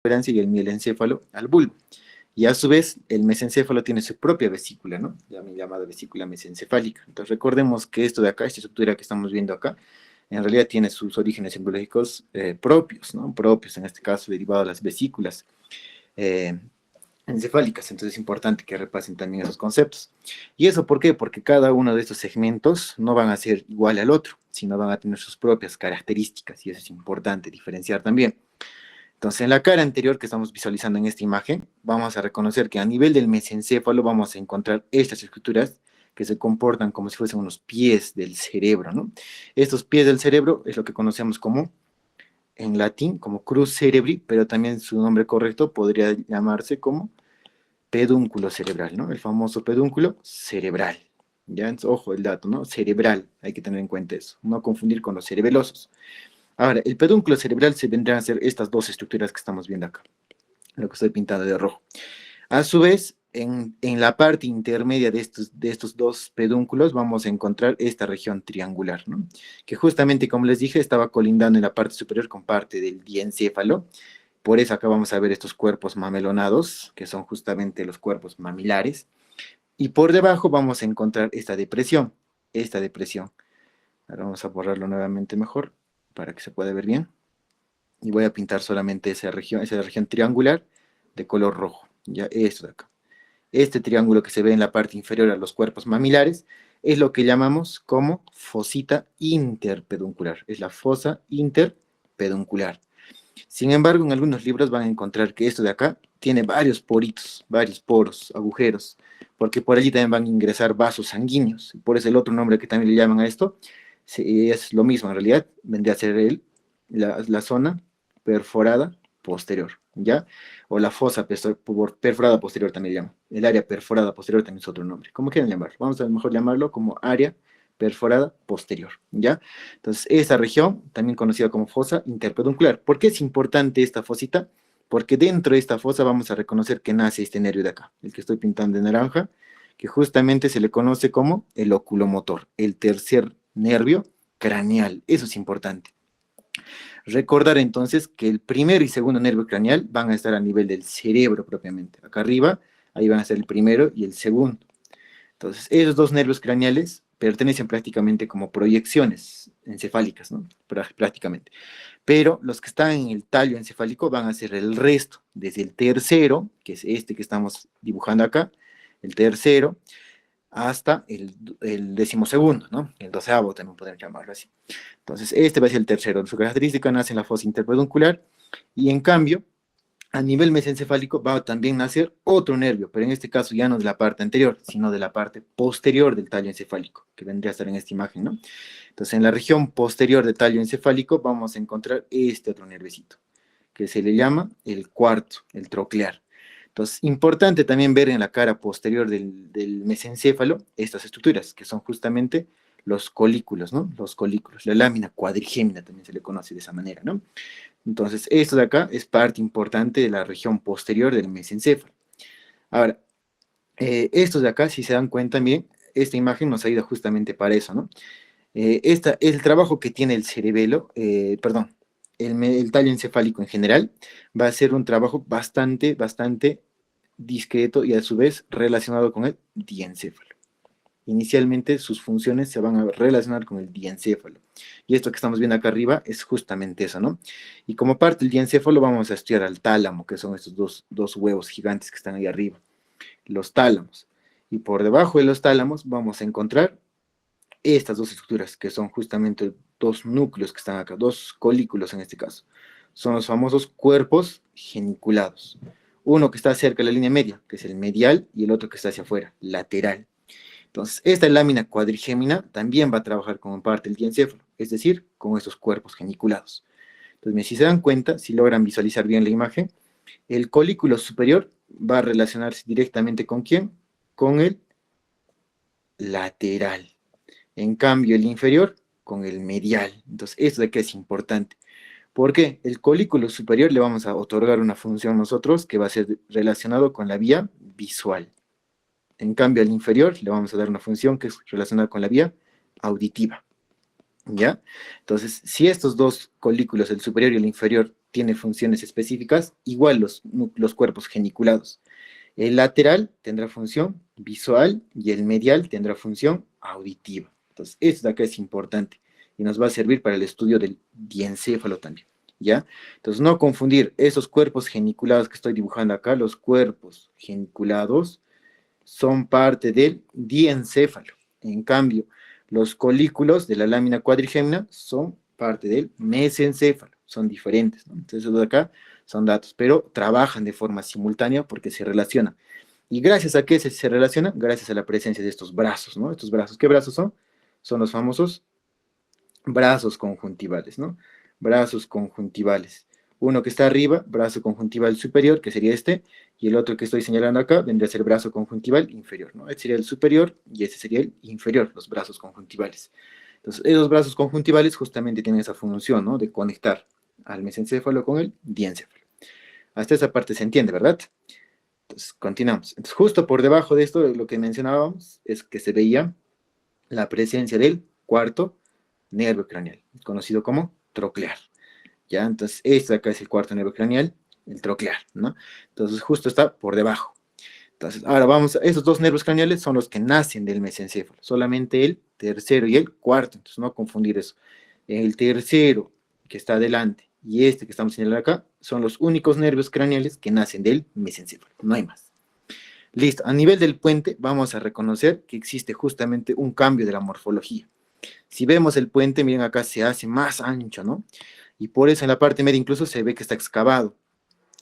protuberancia y el mielencéfalo al bulbo. Y a su vez, el mesencéfalo tiene su propia vesícula, ¿no? Llamada vesícula mesencefálica. Entonces, recordemos que esto de acá, esta estructura que estamos viendo acá, en realidad tiene sus orígenes embriológicos propios, ¿no? Propios, en este caso, derivados de las vesículas eh, encefálicas. Entonces, es importante que repasen también esos conceptos. ¿Y eso por qué? Porque cada uno de estos segmentos no van a ser igual al otro, sino van a tener sus propias características, y eso es importante diferenciar también. Entonces, en la cara anterior que estamos visualizando en esta imagen, vamos a reconocer que a nivel del mesencéfalo vamos a encontrar estas estructuras que se comportan como si fuesen unos pies del cerebro, ¿no? Estos pies del cerebro es lo que conocemos como, en latín, como crus cerebri, pero también su nombre correcto podría llamarse como pedúnculo cerebral, ¿no? El famoso pedúnculo cerebral. Ya, entonces, ojo el dato, ¿no? Cerebral, hay que tener en cuenta eso, no confundir con los cerebelosos. Ahora, el pedúnculo cerebral se vendrán a ser estas dos estructuras que estamos viendo acá, lo que estoy pintando de rojo. A su vez, en la parte intermedia de estos dos pedúnculos vamos a encontrar esta región triangular, ¿no? Que justamente, como les dije, estaba colindando en la parte superior con parte del diencéfalo. Por eso acá vamos a ver estos cuerpos mamelonados, que son justamente los cuerpos mamilares. Y por debajo vamos a encontrar esta depresión, esta depresión. Ahora vamos a borrarlo nuevamente mejor para que se pueda ver bien. Y voy a pintar solamente esa región triangular de color rojo. Ya, esto de acá. Este triángulo que se ve en la parte inferior a los cuerpos mamilares es lo que llamamos como fosita interpeduncular. Es la fosa interpeduncular. Sin embargo, en algunos libros van a encontrar que esto de acá tiene varios poritos, varios poros, agujeros, porque por allí también van a ingresar vasos sanguíneos. Por eso el otro nombre que también le llaman a esto es lo mismo, en realidad vendría a ser la zona perforada posterior, ¿ya? O la fosa perforada posterior también le llaman. El área perforada posterior también es otro nombre. ¿Cómo quieran llamarlo? Vamos a mejor llamarlo como área perforada posterior, ¿ya? Entonces, esta región, también conocida como fosa interpeduncular. ¿Por qué es importante esta fosita? Porque dentro de esta fosa vamos a reconocer que nace este nervio de acá, el que estoy pintando de naranja, que justamente se le conoce como el oculomotor, el tercer nervio craneal. Eso es importante. Recordar entonces que el primer y segundo nervio craneal van a estar a nivel del cerebro propiamente. Acá arriba, ahí van a ser el primero y el segundo. Entonces, esos dos nervios craneales pertenecen prácticamente como proyecciones encefálicas, ¿no? Prácticamente. Pero los que están en el tallo encefálico van a ser el resto, desde el tercero, que es este que estamos dibujando acá, el tercero, hasta el decimosegundo, ¿no? El doceavo también podemos llamarlo así. Entonces, este va a ser el tercero. Su característica nace en la fosa interpeduncular y en cambio, a nivel mesencefálico va a también nacer otro nervio, pero en este caso ya no de la parte anterior, sino de la parte posterior del tallo encefálico, que vendría a estar en esta imagen, ¿no? Entonces, en la región posterior del tallo encefálico vamos a encontrar este otro nervecito, que se le llama el cuarto, el troclear. Entonces, importante también ver en la cara posterior del mesencéfalo estas estructuras, que son justamente los colículos, ¿no? Los colículos, la lámina cuadrigémina también se le conoce de esa manera, ¿no? Entonces, esto de acá es parte importante de la región posterior del mesencéfalo. Ahora, estos de acá, si se dan cuenta bien, esta imagen nos ayuda justamente para eso, ¿no? El trabajo que tiene el cerebelo, perdón, el tallo encefálico en general, va a ser un trabajo bastante discreto y a su vez relacionado con el diencéfalo. Inicialmente sus funciones se van a relacionar con el diencéfalo. Y esto que estamos viendo acá arriba es justamente eso, ¿no? Y como parte del diencéfalo vamos a estudiar al tálamo, que son estos dos huevos gigantes que están ahí arriba, los tálamos. Y por debajo de los tálamos vamos a encontrar estas dos estructuras, que son justamente dos núcleos que están acá, dos colículos en este caso. Son los famosos cuerpos geniculados. Uno que está cerca de la línea media, que es el medial, y el otro que está hacia afuera, lateral. Entonces, esta lámina cuadrigémina también va a trabajar como parte del diencéfalo, es decir, con estos cuerpos geniculados. Entonces, si se dan cuenta, si logran visualizar bien la imagen, el colículo superior va a relacionarse directamente con ¿quién? Con el lateral. En cambio, el inferior con el medial. Entonces, esto de aquí es importante. ¿Por qué? El colículo superior le vamos a otorgar una función nosotros que va a ser relacionado con la vía visual. En cambio, al inferior le vamos a dar una función que es relacionada con la vía auditiva. ¿Ya? Entonces, si estos dos colículos, el superior y el inferior, tiene funciones específicas, igual los cuerpos geniculados. El lateral tendrá función visual y el medial tendrá función auditiva. Entonces, esto de acá es importante y nos va a servir para el estudio del diencéfalo también, ¿ya? Entonces, no confundir esos cuerpos geniculados que estoy dibujando acá, los cuerpos geniculados son parte del diencéfalo. En cambio, los colículos de la lámina cuadrigémina son parte del mesencéfalo, son diferentes, ¿no? Entonces, los de acá son datos, pero trabajan de forma simultánea porque se relacionan. ¿Y gracias a qué se relaciona? Gracias a la presencia de estos brazos, ¿no? Estos brazos, ¿qué brazos son? Son los famosos brazos conjuntivales, ¿no? Brazos conjuntivales. Uno que está arriba, brazo conjuntival superior, que sería este, y el otro que estoy señalando acá vendría a ser brazo conjuntival inferior, ¿no? Este sería el superior y este sería el inferior, los brazos conjuntivales. Entonces, esos brazos conjuntivales justamente tienen esa función, ¿no? De conectar al mesencéfalo con el diencéfalo. Hasta esa parte se entiende, ¿verdad? Entonces, continuamos. Entonces, justo por debajo de esto, lo que mencionábamos es que se veía la presencia del cuarto nervio craneal, conocido como troclear. ¿Ya? Entonces, este acá es el cuarto nervio craneal, el troclear, ¿no? Entonces, justo está por debajo. Entonces, ahora vamos, esos dos nervios craneales son los que nacen del mesencéfalo, solamente el tercero y el cuarto, entonces no confundir eso. El tercero que está adelante y este que estamos señalando acá son los únicos nervios craneales que nacen del mesencéfalo, no hay más. Listo, a nivel del puente vamos a reconocer que existe justamente un cambio de la morfología. Si vemos el puente, miren acá se hace más ancho, ¿no? Y por eso en la parte media incluso se ve que está excavado.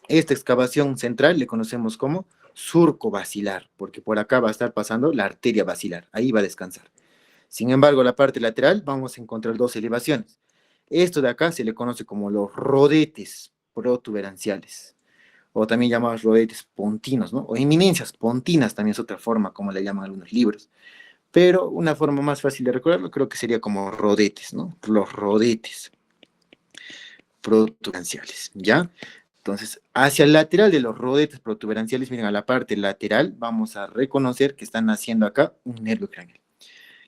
Esta excavación central le conocemos como surco basilar, porque por acá va a estar pasando la arteria basilar, ahí va a descansar. Sin embargo, la parte lateral vamos a encontrar dos elevaciones. Esto de acá se le conoce como los rodetes protuberanciales, o también llamados rodetes pontinos, ¿no? O eminencias pontinas también es otra forma, como le llaman algunos libros. Pero una forma más fácil de recordarlo creo que sería como rodetes, ¿no? Los rodetes protuberanciales, ¿ya? Entonces, hacia el lateral de los rodetes protuberanciales, miren, a la parte lateral, vamos a reconocer que están naciendo acá un nervio craneal.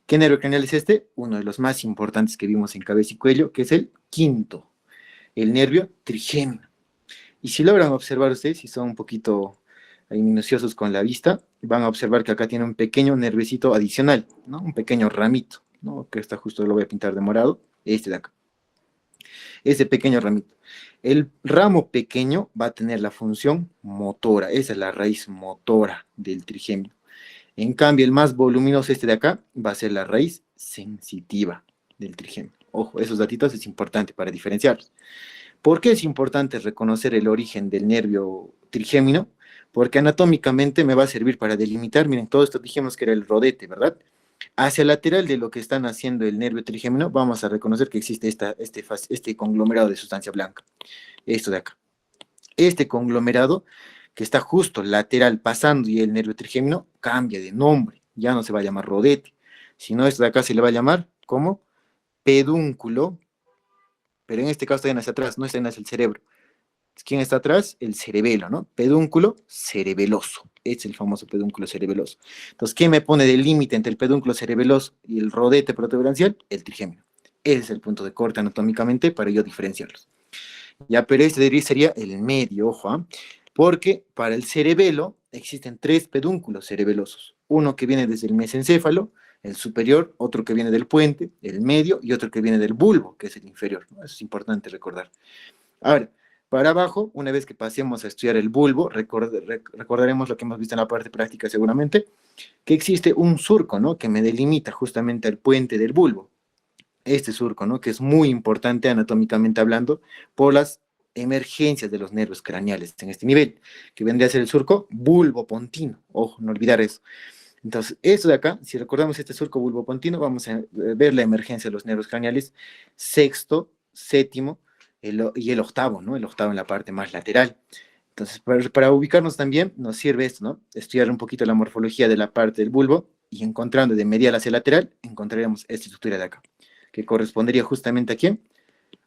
¿Qué nervio craneal es este? Uno de los más importantes que vimos en cabeza y cuello, que es el quinto, el nervio trigémino. Y si logran observar ustedes, si son un poquito ahí minuciosos con la vista, van a observar que acá tiene un pequeño nerviecito adicional, ¿no? Un pequeño ramito, ¿no? Que está justo, lo voy a pintar de morado, este de acá. Ese pequeño ramito. El ramo pequeño va a tener la función motora, esa es la raíz motora del trigémino. En cambio, el más voluminoso este de acá va a ser la raíz sensitiva del trigémino. Ojo, esos datitos es importante para diferenciarlos. ¿Por qué es importante reconocer el origen del nervio trigémino? Porque anatómicamente me va a servir para delimitar, miren, todo esto dijimos que era el rodete, ¿verdad? Hacia el lateral de lo que están haciendo el nervio trigémino, vamos a reconocer que existe este conglomerado de sustancia blanca, esto de acá. Este conglomerado que está justo lateral pasando y el nervio trigémino cambia de nombre, ya no se va a llamar rodete, sino esto de acá se le va a llamar como pedúnculo, pero en este caso está hacia atrás, no está hacia el cerebro. ¿Quién está atrás? El cerebelo, ¿no? Pedúnculo cerebeloso. Este es el famoso pedúnculo cerebeloso. Entonces, ¿qué me pone de límite entre el pedúnculo cerebeloso y el rodete protuberancial? El trigémino. Ese es el punto de corte anatómicamente para yo diferenciarlos. Ya, pero este sería el medio, ojo, ¿eh? Porque para el cerebelo existen tres pedúnculos cerebelosos. Uno que viene desde el mesencéfalo, el superior, otro que viene del puente, el medio, y otro que viene del bulbo, que es el inferior, ¿no? Eso es importante recordar. Ahora, para abajo, una vez que pasemos a estudiar el bulbo, recordaremos lo que hemos visto en la parte práctica seguramente, que existe un surco, ¿no? Que me delimita justamente el puente del bulbo. Este surco, ¿no? Que es muy importante anatómicamente hablando por las emergencias de los nervios craneales en este nivel, que vendría a ser el surco bulbopontino. Ojo, no olvidar eso. Entonces, esto de acá, si recordamos este surco bulbopontino, vamos a ver la emergencia de los nervios craneales sexto, séptimo y el octavo, ¿no? El octavo en la parte más lateral. Entonces, para ubicarnos también nos sirve esto, ¿no? Estudiar un poquito la morfología de la parte del bulbo y encontrando de medial hacia lateral, encontraremos esta estructura de acá, que correspondería justamente a quién?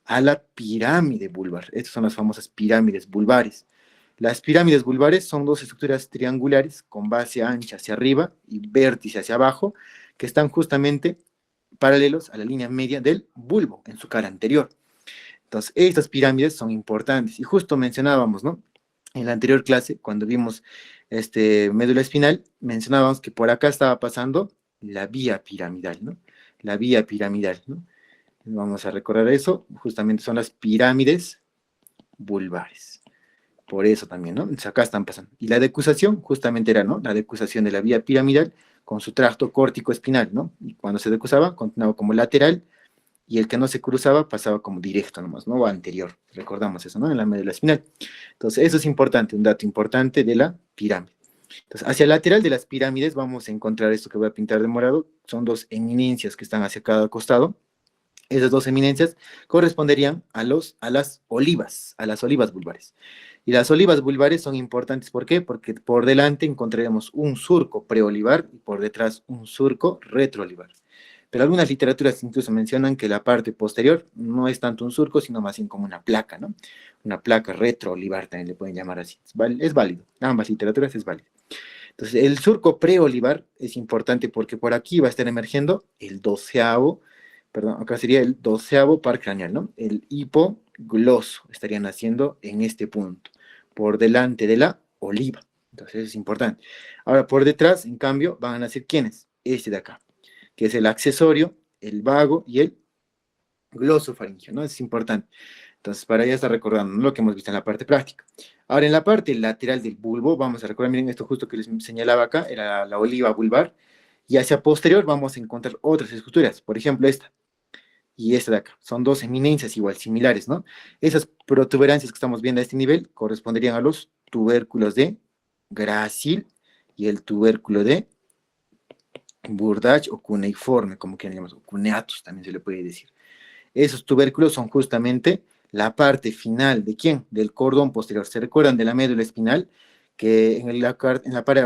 A la pirámide vulvar. Estas son las famosas pirámides vulvares. Las pirámides vulvares son dos estructuras triangulares con base ancha hacia arriba y vértice hacia abajo, que están justamente paralelos a la línea media del bulbo en su cara anterior. Entonces, estas pirámides son importantes. Y justo mencionábamos, ¿no? En la anterior clase, cuando vimos médula espinal, mencionábamos que por acá estaba pasando la vía piramidal, ¿no? La vía piramidal, ¿no? Vamos a recordar eso, justamente son las pirámides vulvares. Por eso también, ¿no? Entonces acá están pasando. Y la decusación justamente era, ¿no? La decusación de la vía piramidal con su tracto córtico espinal, ¿no? Y cuando se decusaba, continuaba como lateral, y el que no se cruzaba pasaba como directo nomás, ¿no? O anterior. Recordamos eso, ¿no? En la médula espinal. Entonces, eso es importante, un dato importante de la pirámide. Entonces, hacia el lateral de las pirámides vamos a encontrar esto que voy a pintar de morado. Son dos eminencias que están hacia cada costado. Esas dos eminencias corresponderían a las olivas vulvares. Y las olivas vulvares son importantes, ¿por qué? Porque por delante encontraremos un surco preolivar y por detrás un surco retroolivar. Pero algunas literaturas incluso mencionan que la parte posterior no es tanto un surco, sino más bien como una placa, ¿no? Una placa retroolivar también le pueden llamar así. Es válido, ambas literaturas es válido. Entonces, el surco preolivar es importante porque por aquí va a estar emergiendo el doceavo, perdón, acá sería el doceavo par craneal, ¿no? El hipogloso estaría naciendo en este punto, por delante de la oliva. Entonces, es importante. Ahora, por detrás, en cambio, van a nacer ¿quiénes? Este de acá, que es el accesorio, el vago y el glosofaringeo, ¿no? Es importante. Entonces, para ya estar recordando, ¿no? Lo que hemos visto en la parte práctica. Ahora, en la parte lateral del bulbo, vamos a recordar, miren, esto justo que les señalaba acá, era la oliva vulvar, y hacia posterior vamos a encontrar otras estructuras, por ejemplo, esta y esta de acá. Son dos eminencias igual, similares, ¿no? Esas protuberancias que estamos viendo a este nivel corresponderían a los tubérculos de Gracil y el tubérculo de Burdach o cuneiforme, como quieran llamarlo, o cuneatus también se le puede decir. Esos tubérculos son justamente la parte final de ¿quién? Del cordón posterior. ¿Se recuerdan de la médula espinal? Que en la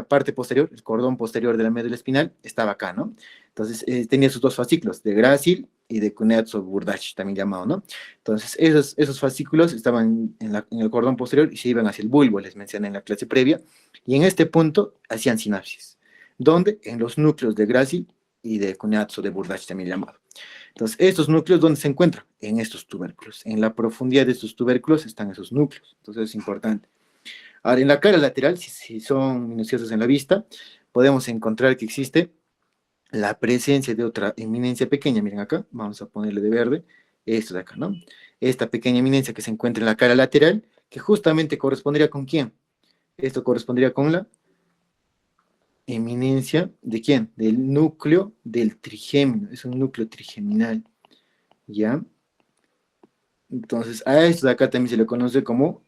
parte posterior, el cordón posterior de la médula espinal estaba acá, ¿no? Entonces tenía sus dos fascículos, de Gracil y de Kuneautso-Burdach, también llamado, ¿no? Entonces esos fascículos estaban en el cordón posterior y se iban hacia el bulbo, les mencioné en la clase previa, y en este punto hacían sinapsis. ¿Dónde? En los núcleos de Gracil y de Kuneautso-Burdach, también llamado. Entonces, estos núcleos, ¿dónde se encuentran? En estos tubérculos. En la profundidad de estos tubérculos están esos núcleos. Entonces, es importante. Ahora, en la cara lateral, si son minuciosos en la vista, podemos encontrar que existe la presencia de otra eminencia pequeña. Miren acá, vamos a ponerle de verde, esto de acá, ¿no? Esta pequeña eminencia que se encuentra en la cara lateral, que justamente correspondería con ¿quién? Esto correspondería con la eminencia de ¿quién? Del núcleo del trigémino. Es un núcleo trigeminal, ¿ya? Entonces, a esto de acá también se le conoce como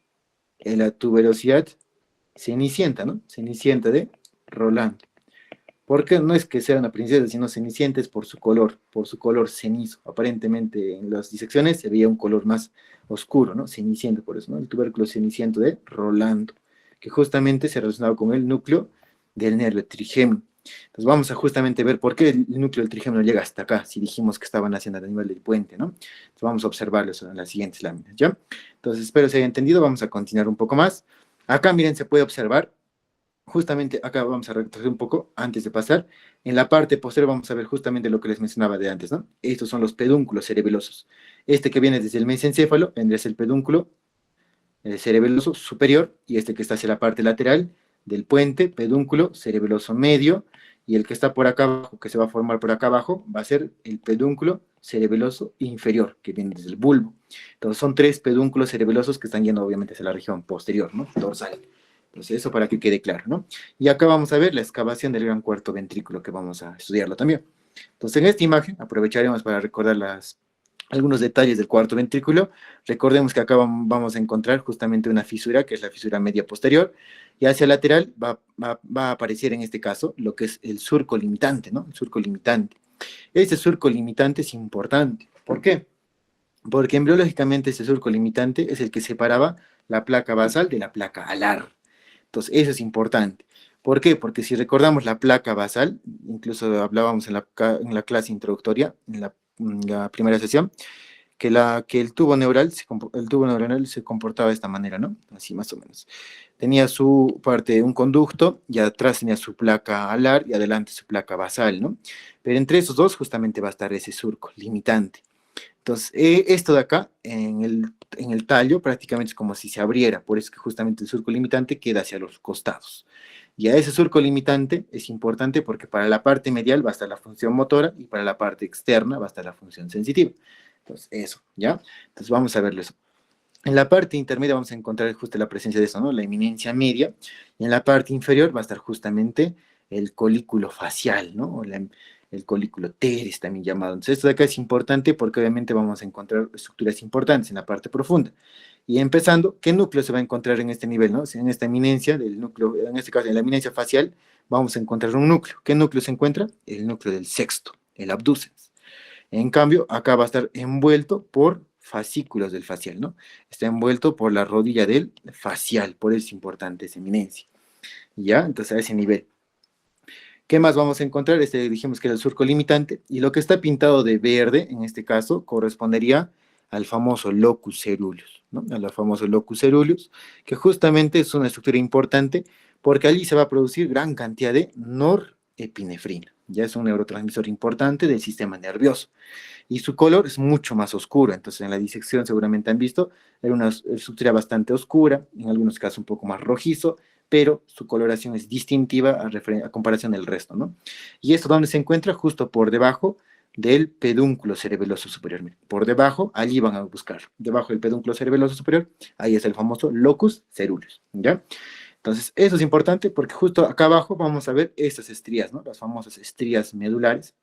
la tuberosidad cenicienta, ¿no? Cenicienta de Rolando. Porque no es que sea una princesa, sino cenicienta es por su color cenizo. Aparentemente en las disecciones se veía un color más oscuro, ¿no? Ceniciento, por eso, ¿no? El tubérculo ceniciento de Rolando, que justamente se relacionaba con el núcleo del nervio trigémino. Entonces vamos a justamente ver por qué el núcleo del trigémino llega hasta acá, si dijimos que estaban haciendo a nivel del puente, ¿no? Entonces vamos a observarlo en las siguientes láminas, ¿ya? Entonces espero se haya entendido, vamos a continuar un poco más. Acá, miren, se puede observar, justamente acá vamos a retroceder un poco antes de pasar. En la parte posterior vamos a ver justamente lo que les mencionaba de antes, ¿no? Estos son los pedúnculos cerebelosos. Este que viene desde el mesencéfalo vendría a ser el pedúnculo cerebeloso superior, y este que está hacia la parte lateral del puente, pedúnculo cerebeloso medio, y el que está por acá abajo, que se va a formar por acá abajo, va a ser el pedúnculo cerebeloso inferior, que viene desde el bulbo. Entonces son tres pedúnculos cerebelosos que están yendo obviamente hacia la región posterior, ¿no? Dorsal. Entonces eso para que quede claro, ¿no? Y acá vamos a ver la excavación del gran cuarto ventrículo, que vamos a estudiarlo también. Entonces en esta imagen aprovecharemos para recordar algunos detalles del cuarto ventrículo. Recordemos que acá vamos a encontrar justamente una fisura, que es la fisura media posterior, y hacia el lateral va a aparecer en este caso lo que es el surco limitante, ¿no? El surco limitante. Este surco limitante es importante. ¿Por qué? Porque embriológicamente este surco limitante es el que separaba la placa basal de la placa alar. Entonces, eso es importante. ¿Por qué? Porque si recordamos la placa basal, incluso hablábamos en la clase introductoria, en la primera sesión, que el tubo neuronal se comportaba de esta manera, ¿no? Así más o menos. Tenía su parte, un conducto, y atrás tenía su placa alar y adelante su placa basal, ¿no? Pero entre esos dos justamente va a estar ese surco limitante. Entonces, esto de acá, en el tallo, prácticamente es como si se abriera, por eso es que justamente el surco limitante queda hacia los costados. Y a ese surco limitante es importante porque para la parte medial va a estar la función motora y para la parte externa va a estar la función sensitiva. Entonces, eso, ¿ya? Entonces, vamos a verlo eso. En la parte intermedia vamos a encontrar justo la presencia de eso, ¿no? La eminencia media. Y en la parte inferior va a estar justamente el colículo facial, ¿no? El colículo teres también llamado. Entonces esto de acá es importante porque obviamente vamos a encontrar estructuras importantes en la parte profunda. Y empezando, ¿qué núcleo se va a encontrar en este nivel, no? En esta eminencia del núcleo, en este caso en la eminencia facial, vamos a encontrar un núcleo. ¿Qué núcleo se encuentra? El núcleo del sexto, el abducens. En cambio, acá va a estar envuelto por fascículos del facial, ¿no? Está envuelto por la rodilla del facial, por eso es importante esa eminencia. ¿Ya? Entonces a ese nivel. ¿Qué más vamos a encontrar? Dijimos que era el surco limitante, y lo que está pintado de verde, en este caso, correspondería al famoso locus ceruleus, ¿no? Al famoso locus ceruleus, que justamente es una estructura importante porque allí se va a producir gran cantidad de norepinefrina. Ya es un neurotransmisor importante del sistema nervioso y su color es mucho más oscuro. Entonces, en la disección seguramente han visto, era una estructura bastante oscura, en algunos casos un poco más rojizo, pero su coloración es distintiva a comparación del resto, ¿no? Y esto donde se encuentra justo por debajo del pedúnculo cerebeloso superior. Por debajo, allí van a buscar, debajo del pedúnculo cerebeloso superior, ahí es el famoso locus ceruleus, ¿ya? Entonces, eso es importante porque justo acá abajo vamos a ver estas estrías, ¿no? Las famosas estrías medulares,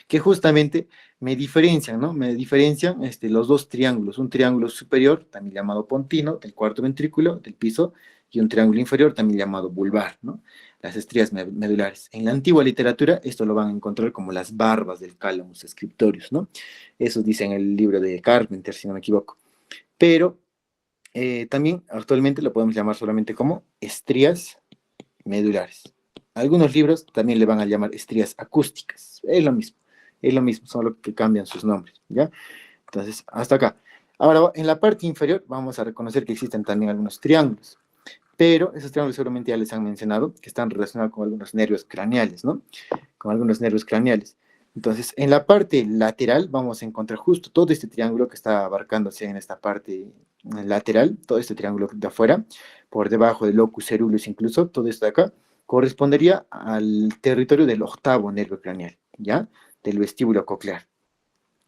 que justamente me diferencian, ¿no? Me diferencian los dos triángulos, un triángulo superior, también llamado pontino, del cuarto ventrículo, del piso, y un triángulo inferior, también llamado vulvar, ¿no? Las estrías medulares. En la antigua literatura, esto lo van a encontrar como las barbas del calamus scriptorius, ¿no? Eso dice en el libro de Carpenter, si no me equivoco. Pero también actualmente lo podemos llamar solamente como estrías medulares. Algunos libros también le van a llamar estrías acústicas. Es lo mismo, solo que cambian sus nombres, ¿ya? Entonces, hasta acá. Ahora, en la parte inferior vamos a reconocer que existen también algunos triángulos, pero esos triángulos seguramente ya les han mencionado, que están relacionados con algunos nervios craneales, ¿no? Con algunos nervios craneales. Entonces, en la parte lateral vamos a encontrar justo todo este triángulo que está abarcándose en esta parte lateral, todo este triángulo de afuera, por debajo del locus ceruleus incluso, todo esto de acá, correspondería al territorio del octavo nervio craneal, ¿ya? Del vestíbulo coclear.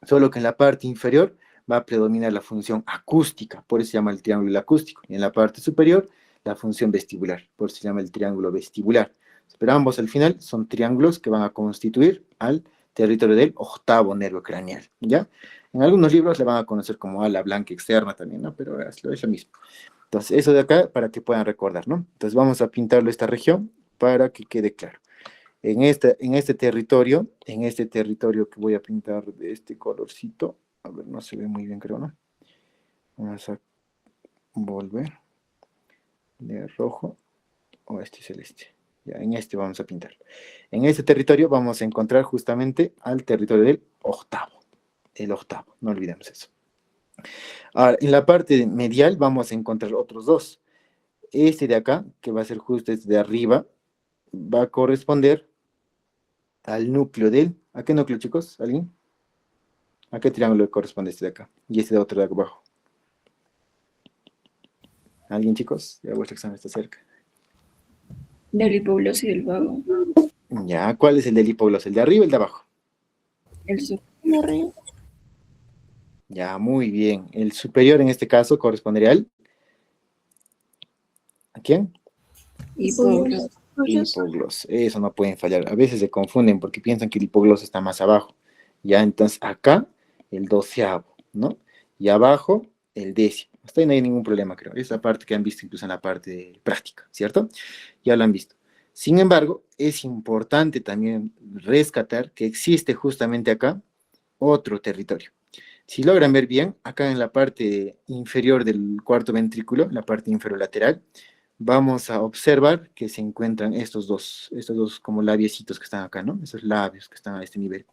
Solo que en la parte inferior va a predominar la función acústica, por eso se llama el triángulo acústico, y en la parte superior la función vestibular, por eso se llama el triángulo vestibular. Pero ambos al final son triángulos que van a constituir al territorio del octavo nervio craneal, ¿ya? En algunos libros le van a conocer como ala blanca externa también, ¿no? Pero es lo mismo. Entonces, eso de acá para que puedan recordar, ¿no? Entonces, vamos a pintarlo esta región para que quede claro. En este territorio que voy a pintar de este colorcito, a ver, no se ve muy bien, creo, ¿no? Vamos a volver de rojo o este celeste. Ya, en este vamos a pintar. En este territorio vamos a encontrar justamente al territorio del octavo. El octavo, no olvidemos eso. Ahora, en la parte medial vamos a encontrar otros dos. Este de acá, que va a ser justo este de arriba, va a corresponder al núcleo del... ¿A qué núcleo, chicos? ¿Alguien? ¿A qué triángulo corresponde este de acá? Y este de otro de abajo. ¿Alguien, chicos? Ya vuestro examen está cerca. Del hipogloso y del vago. Ya, ¿cuál es el del hipogloso? ¿El de arriba o el de abajo? El superior. Ya, muy bien. El superior en este caso correspondería al... ¿A quién? Hipogloso. Hipogloso. Eso no pueden fallar. A veces se confunden porque piensan que el hipogloso está más abajo. Ya, entonces acá el doceavo, ¿no? Y abajo el décimo. Hasta ahí no hay ningún problema, creo. Esa parte que han visto incluso en la parte práctica, ¿cierto? Ya lo han visto. Sin embargo, es importante también rescatar que existe justamente acá otro territorio. Si logran ver bien, acá en la parte inferior del cuarto ventrículo, en la parte inferolateral, vamos a observar que se encuentran estos dos como labiecitos que están acá, ¿no? Esos labios que están a este nivel.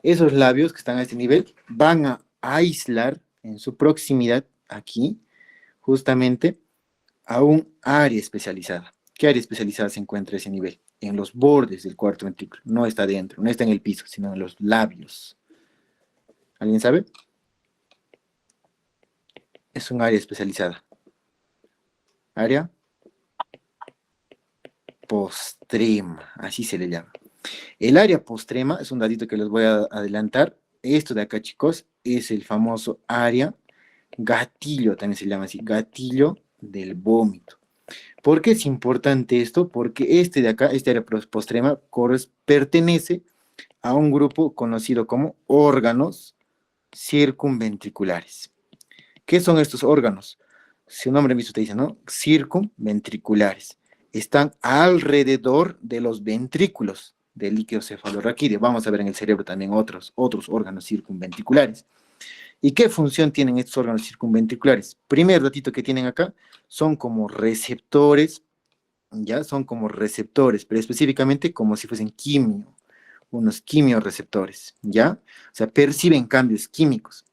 Esos labios que están a este nivel van a aislar en su proximidad aquí, justamente, a un área especializada. ¿Qué área especializada se encuentra a ese nivel? En los bordes del cuarto ventrículo. No está dentro, no está en el piso, sino en los labios. ¿Alguien sabe? Es un área especializada. Área postrema, así se le llama. El área postrema es un datito que les voy a adelantar. Esto de acá, chicos, es el famoso área gatillo, también se llama así, gatillo del vómito. ¿Por qué es importante esto? Porque este de acá, este área postrema, pertenece a un grupo conocido como órganos circunventriculares. ¿Qué son estos órganos? Su nombre mismo te dice, ¿no? Circunventriculares. Están alrededor de los ventrículos del líquido cefalorraquídeo. Vamos a ver en el cerebro también otros órganos circunventriculares. ¿Y qué función tienen estos órganos circunventriculares? Primer datito que tienen acá, son como receptores, ya son como receptores, pero específicamente como si fuesen unos quimiorreceptores, ¿ya? O sea, perciben cambios químicos.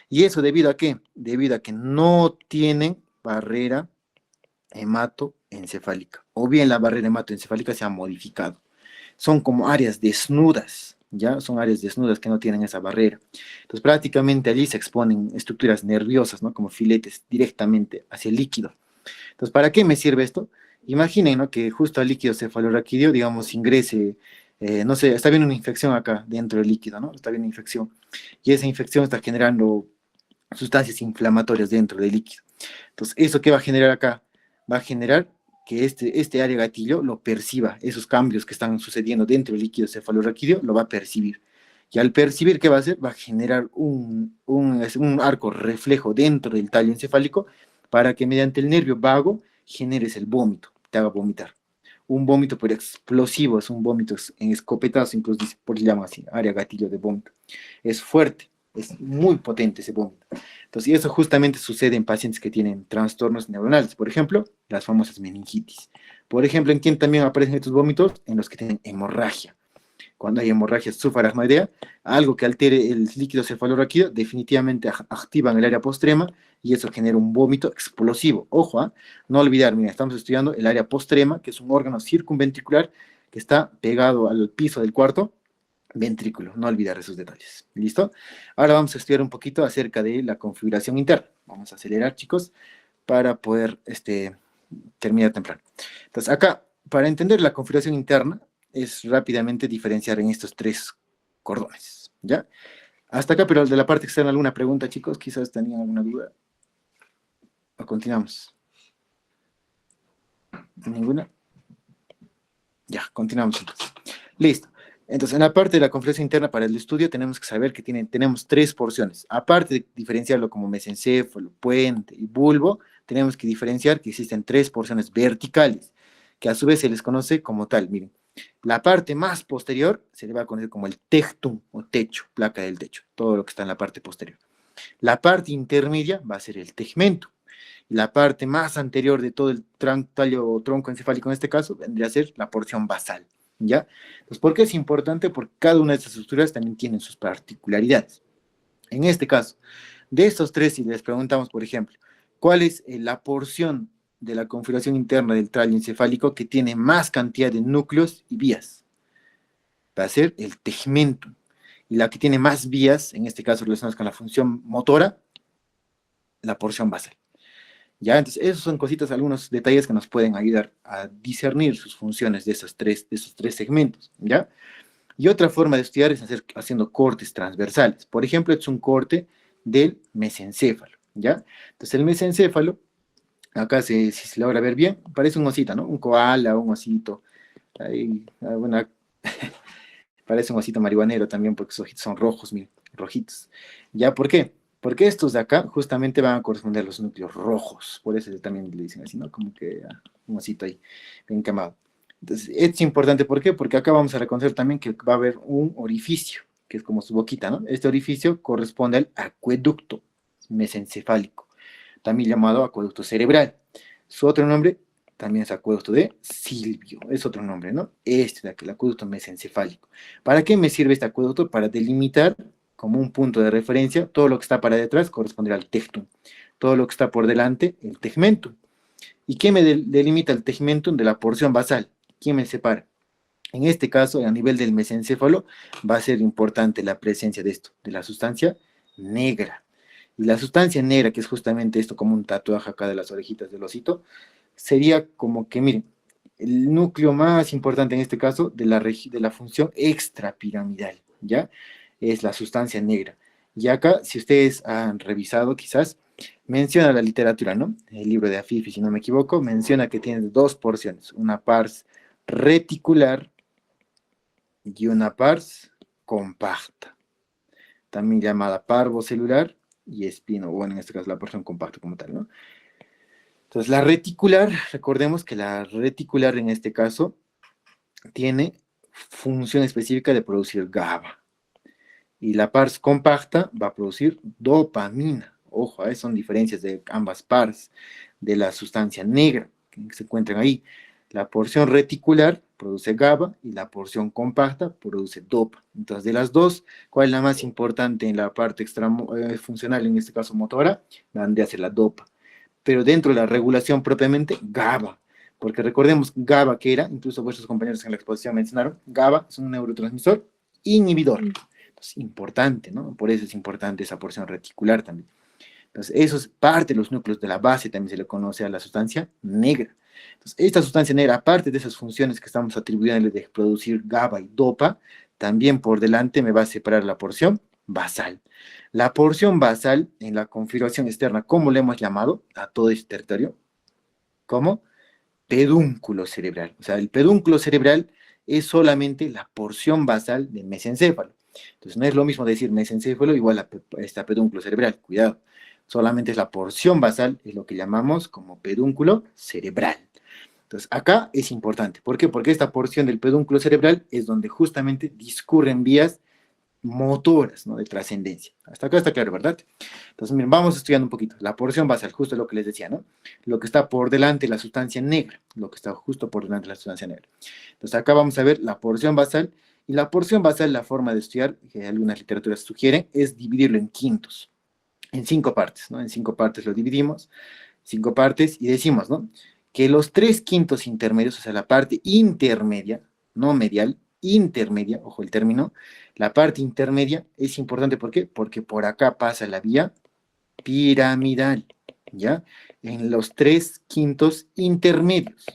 ¿Y eso debido a qué? Debido a que no tienen barrera hematoencefálica, o bien la barrera hematoencefálica se ha modificado. Son como áreas desnudas, ¿ya? Son áreas desnudas que no tienen esa barrera. Entonces, prácticamente allí se exponen estructuras nerviosas, ¿no? Como filetes directamente hacia el líquido. Entonces, ¿para qué me sirve esto? Imaginen, ¿no? Que justo al líquido cefalorraquídeo, digamos, ingrese, no sé, está viendo una infección acá dentro del líquido, ¿no? Está viendo infección. Y esa infección está generando sustancias inflamatorias dentro del líquido. Entonces, ¿eso qué va a generar acá? Va a generar que este área gatillo lo perciba, esos cambios que están sucediendo dentro del líquido cefalorraquídeo, lo va a percibir. Y al percibir, ¿qué va a hacer? Va a generar un arco reflejo dentro del tallo encefálico para que mediante el nervio vago generes el vómito, te haga vomitar. Un vómito pero explosivo, es un vómito en escopetazo, incluso por se llama así, área gatillo de vómito. Es fuerte, es muy potente ese vómito. Entonces, y eso justamente sucede en pacientes que tienen trastornos neuronales, por ejemplo, las famosas meningitis. Por ejemplo, ¿en quién también aparecen estos vómitos? En los que tienen hemorragia. Cuando hay hemorragia subaracnoidea, algo que altere el líquido cefalorraquídeo, definitivamente activan el área postrema y eso genera un vómito explosivo. Ojo, no olvidar, mira, estamos estudiando el área postrema, que es un órgano circunventricular que está pegado al piso del cuarto ventrículo. No olvidar esos detalles. ¿Listo? Ahora vamos a estudiar un poquito acerca de la configuración interna. Vamos a acelerar, chicos, para poder terminar temprano. Entonces, acá, para entender la configuración interna, es rápidamente diferenciar en estos tres cordones, ¿ya? Hasta acá, pero de la parte externa, ¿alguna pregunta, chicos? Quizás tenían alguna duda. ¿O continuamos? ¿Ninguna? Ya, continuamos entonces. Listo. Entonces, en la parte de la configuración interna para el estudio, tenemos que saber que tenemos tres porciones. Aparte de diferenciarlo como mesencéfalo, puente y bulbo, tenemos que diferenciar que existen tres porciones verticales, que a su vez se les conoce como tal. Miren, la parte más posterior se le va a conocer como el tectum o techo, placa del techo, todo lo que está en la parte posterior. La parte intermedia va a ser el tegmentum. La parte más anterior de todo el tallo o tronco encefálico en este caso vendría a ser la porción basal, ¿ya? Entonces, ¿por qué es importante? Porque cada una de estas estructuras también tienen sus particularidades. En este caso, de estos tres, si les preguntamos, por ejemplo, ¿cuál es la porción de la configuración interna del tallo encefálico que tiene más cantidad de núcleos y vías? Va a ser el tegmentum. Y la que tiene más vías, en este caso relacionadas con la función motora, la porción basal. ¿Ya? Entonces, esos son cositas, algunos detalles que nos pueden ayudar a discernir sus funciones de esos tres segmentos, ¿ya? Y otra forma de estudiar es haciendo cortes transversales. Por ejemplo, es un corte del mesencéfalo, ¿ya? Entonces, el mesencéfalo, acá si se logra ver bien, parece un osito, ¿no? Un koala, un osito. Ahí, bueno, parece un osito marihuanero también porque sus ojitos son rojos, miren, rojitos. ¿Ya? ¿Por qué? Porque estos de acá justamente van a corresponder a los núcleos rojos. Por eso también le dicen así, ¿no? Como que un osito ahí, bien quemado. Entonces, es importante, ¿por qué? Porque acá vamos a reconocer también que va a haber un orificio, que es como su boquita, ¿no? Este orificio corresponde al acueducto mesencefálico, también llamado acueducto cerebral. Su otro nombre también es acueducto de Silvio, es otro nombre, ¿no? Este de aquí, el acueducto mesencefálico. ¿Para qué me sirve este acueducto? Para delimitar como un punto de referencia, todo lo que está para detrás corresponderá al tectum, todo lo que está por delante, el tegmentum. ¿Y qué me delimita el tegmentum de la porción basal? ¿Quién me separa? En este caso, a nivel del mesencéfalo, va a ser importante la presencia de esto, de la sustancia negra. Y la sustancia negra, que es justamente esto como un tatuaje acá de las orejitas del osito, sería como que, miren, el núcleo más importante en este caso de la función extrapiramidal, ¿ya? Es la sustancia negra. Y acá, si ustedes han revisado, quizás, menciona la literatura, ¿no? El libro de Afifi, si no me equivoco, menciona que tiene dos porciones, una pars reticular y una pars compacta, también llamada parvocelular y espino, bueno, en este caso la porción compacta como tal, ¿no? Entonces, la reticular, recordemos que la reticular en este caso tiene función específica de producir GABA. Y la pars compacta va a producir dopamina. Ojo, son diferencias de ambas pars de la sustancia negra que se encuentran ahí. La porción reticular produce GABA y la porción compacta produce dopa. Entonces, de las dos, ¿cuál es la más importante en la parte extrafuncional, en este caso motora? La de hacer la dopa. Pero dentro de la regulación propiamente, GABA. Porque recordemos, GABA que era, incluso vuestros compañeros en la exposición mencionaron, GABA es un neurotransmisor inhibidor. Entonces, importante, ¿no? Por eso es importante esa porción reticular también. Entonces, eso es parte de los núcleos de la base, también se le conoce a la sustancia negra. Entonces, esta sustancia negra, aparte de esas funciones que estamos atribuyendo de producir GABA y DOPA, también por delante me va a separar la porción basal. La porción basal en la configuración externa, ¿cómo le hemos llamado a todo este territorio? Como pedúnculo cerebral. O sea, el pedúnculo cerebral es solamente la porción basal del mesencéfalo. Entonces, no es lo mismo decir mesencéfalo igual a esta pedúnculo cerebral. Cuidado. Solamente es la porción basal, es lo que llamamos como pedúnculo cerebral. Entonces, acá es importante. ¿Por qué? Porque esta porción del pedúnculo cerebral es donde justamente discurren vías motoras, ¿no? De trascendencia. Hasta acá está claro, ¿verdad? Entonces, miren, vamos estudiando un poquito. La porción basal, justo lo que les decía, ¿no? Lo que está por delante de la sustancia negra, lo que está justo por delante de la sustancia negra. Entonces, acá vamos a ver la porción basal, y la porción basal, la forma de estudiar, que algunas literaturas sugieren, es dividirlo en quintos, en 5 partes, ¿no? En 5 partes lo dividimos, 5 partes, y decimos, ¿no? Que los 3 quintos intermedios, o sea, la parte intermedia, no medial, intermedia, ojo el término, la parte intermedia es importante, ¿por qué? Porque por acá pasa la vía piramidal, ¿ya? En los 3 quintos intermedios.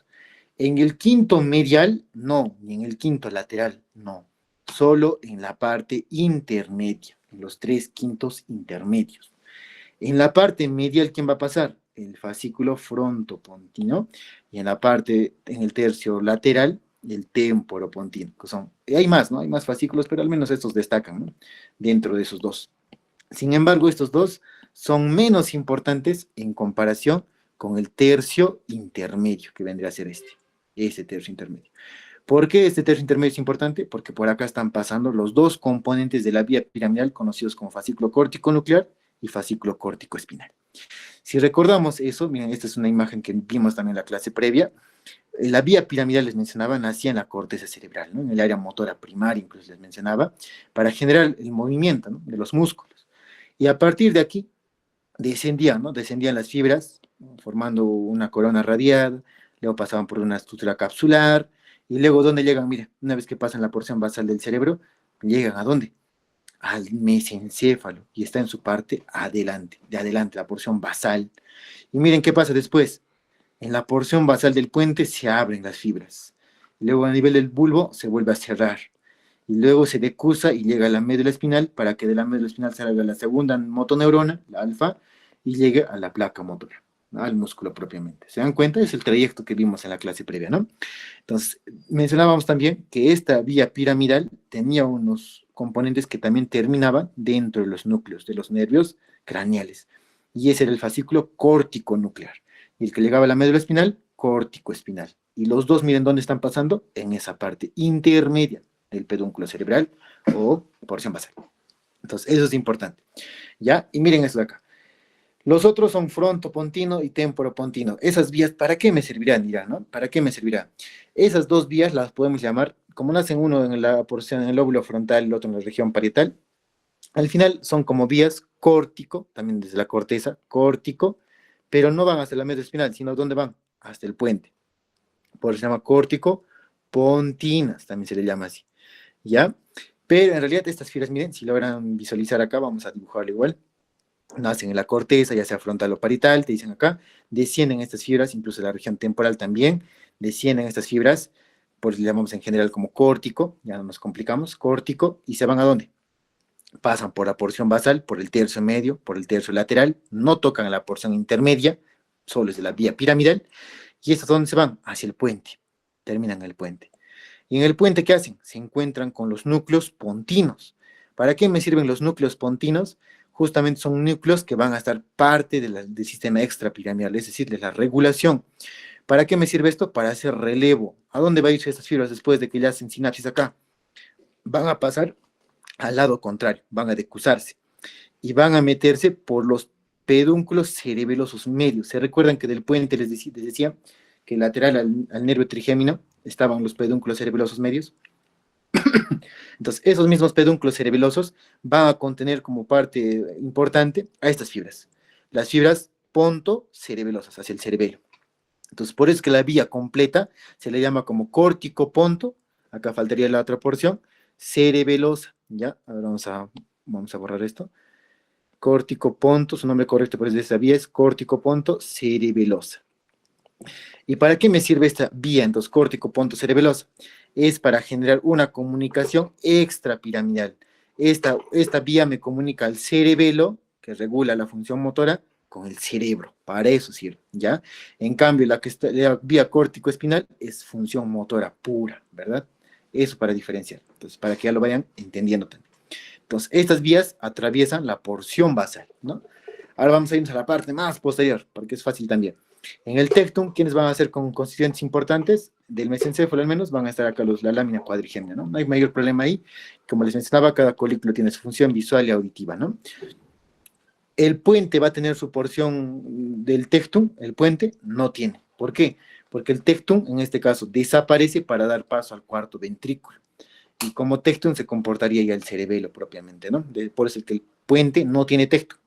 En el quinto medial, no, ni en el quinto lateral, no. Solo en la parte intermedia, en los 3 quintos intermedios. En la parte medial, ¿quién va a pasar? El fascículo frontopontino, y en la parte, en el tercio lateral, el temporopontino, que son, y hay más, ¿no? Hay más fascículos, pero al menos estos destacan, ¿no? Dentro de esos dos. Sin embargo, estos dos son menos importantes en comparación con el tercio intermedio, que vendría a ser ese tercio intermedio. ¿Por qué este tercio intermedio es importante? Porque por acá están pasando los dos componentes de la vía piramidal conocidos como fascículo córtico nuclear y fascículo córtico espinal. Si recordamos eso, miren, esta es una imagen que vimos también en la clase previa. La vía piramidal, les mencionaba, nacía en la corteza cerebral, ¿no? En el área motora primaria, incluso les mencionaba, para generar el movimiento, ¿no? De los músculos. Y a partir de aquí descendían, ¿no? Descendían las fibras, formando una corona radial, luego pasaban por una estructura capsular, y luego, ¿dónde llegan? Mire, una vez que pasan la porción basal del cerebro, ¿llegan a dónde? Al mesencéfalo, y está en su parte adelante, de adelante, la porción basal. Y miren qué pasa después. En la porción basal del puente se abren las fibras. Luego a nivel del bulbo se vuelve a cerrar. Y luego se decusa y llega a la médula espinal para que de la médula espinal salga la segunda motoneurona, la alfa, y llegue a la placa motora, ¿no? Al músculo propiamente. ¿Se dan cuenta? Es el trayecto que vimos en la clase previa, ¿no? Entonces, mencionábamos también que esta vía piramidal tenía unos componentes que también terminaban dentro de los núcleos, de los nervios craneales. Y ese era el fascículo córtico nuclear. Y el que llegaba a la médula espinal, córtico espinal. Y los dos, miren dónde están pasando, en esa parte intermedia del pedúnculo cerebral o porción basal. Entonces, eso es importante. ¿Ya? Y miren esto de acá. Los otros son frontopontino y temporopontino. Esas vías, ¿para qué me servirán? Dirán, ¿no? ¿Para qué me servirá? Esas dos vías las podemos llamar, como nacen uno en la porción, en el lóbulo frontal, el otro en la región parietal, al final son como vías córtico, también desde la corteza, córtico, pero no van hasta la médula espinal, sino ¿dónde van? Hasta el puente. Por eso se llama córtico pontinas, también se le llama así. ¿Ya? Pero en realidad estas fibras, miren, si logran visualizar acá, vamos a dibujarlo igual, nacen en la corteza, ya sea frontal o parietal, te dicen acá, descienden estas fibras, incluso la región temporal también, descienden estas fibras, por eso le llamamos en general como córtico, ya no nos complicamos, córtico, y se van ¿a dónde? Pasan por la porción basal, por el tercio medio, por el tercio lateral, no tocan la porción intermedia, solo es de la vía piramidal, y estas dónde se van? Hacia el puente, terminan en el puente. Y en el puente, ¿qué hacen? Se encuentran con los núcleos pontinos. ¿Para qué me sirven los núcleos pontinos? Justamente son núcleos que van a estar parte del sistema extrapiramidal, es decir, de la regulación. ¿Para qué me sirve esto? Para hacer relevo. ¿A dónde van a ir estas fibras después de que ya hacen sinapsis acá? Van a pasar al lado contrario, van a decusarse y van a meterse por los pedúnculos cerebelosos medios. ¿Se recuerdan que del puente les decía que lateral al nervio trigémino estaban los pedúnculos cerebelosos medios? Entonces, esos mismos pedúnculos cerebelosos van a contener como parte importante a estas fibras. Las fibras ponto-cerebelosas, hacia el cerebelo. Entonces, por eso es que la vía completa se le llama como córtico-ponto, acá faltaría la otra porción, cerebelosa, ¿ya? Ahora vamos a borrar esto. Córtico-ponto, su nombre correcto por esa vía es córtico-ponto cerebelosa. ¿Y para qué me sirve esta vía, entonces, córtico-ponto-cerebelosa? Es para generar una comunicación extrapiramidal. Esta vía me comunica al cerebelo, que regula la función motora, con el cerebro. Para eso sirve, ¿ya? En cambio, la vía córtico-espinal es función motora pura, ¿verdad? Eso para diferenciar. Entonces, para que ya lo vayan entendiendo también. Entonces, estas vías atraviesan la porción basal, ¿no? Ahora vamos a irnos a la parte más posterior, porque es fácil también. En el tectum, ¿quiénes van a ser con constituyentes importantes? Del mesencéfalo al menos van a estar acá la lámina cuadrigémina, ¿no? No hay mayor problema ahí. Como les mencionaba, cada colículo tiene su función visual y auditiva, ¿no? El puente va a tener su porción del tectum, el puente no tiene. ¿Por qué? Porque el tectum, en este caso, desaparece para dar paso al cuarto ventrículo. Y como tectum se comportaría ya el cerebelo propiamente, ¿no? Por eso es que el puente no tiene tectum.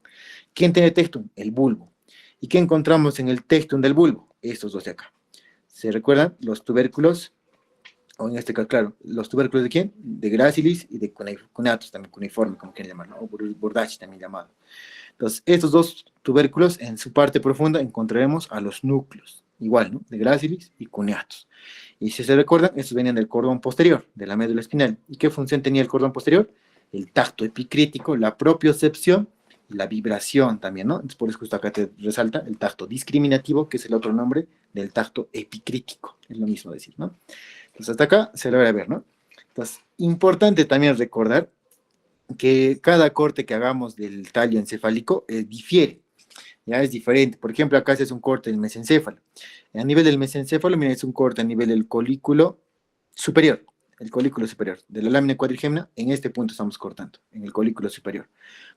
¿Quién tiene tectum? El bulbo. ¿Y qué encontramos en el tectum del bulbo? Estos dos de acá. ¿Se recuerdan? Los tubérculos, o en este caso, claro, ¿los tubérculos de quién? De Gracilis y de Cuneatus, también cuneiforme, como quieren llamarlo, o Bordachi también llamado. Entonces, estos dos tubérculos, en su parte profunda, encontraremos a los núcleos, igual, ¿no? De Gracilis y Cuneatus. Y si se recuerdan, estos venían del cordón posterior, de la médula espinal. ¿Y qué función tenía el cordón posterior? El tacto epicrítico, la propiocepción, la vibración también, ¿no? Entonces, por eso justo acá te resalta el tacto discriminativo, que es el otro nombre del tacto epicrítico. Es lo mismo decir, ¿no? Entonces, hasta acá se logra ver, ¿no? Entonces, importante también recordar que cada corte que hagamos del tallo encefálico difiere, ya es diferente. Por ejemplo, acá se hace un corte del mesencéfalo. A nivel del mesencéfalo, mira, es un corte a nivel del colículo superior, el colículo superior. De la lámina cuadrigémina, en este punto estamos cortando, en el colículo superior.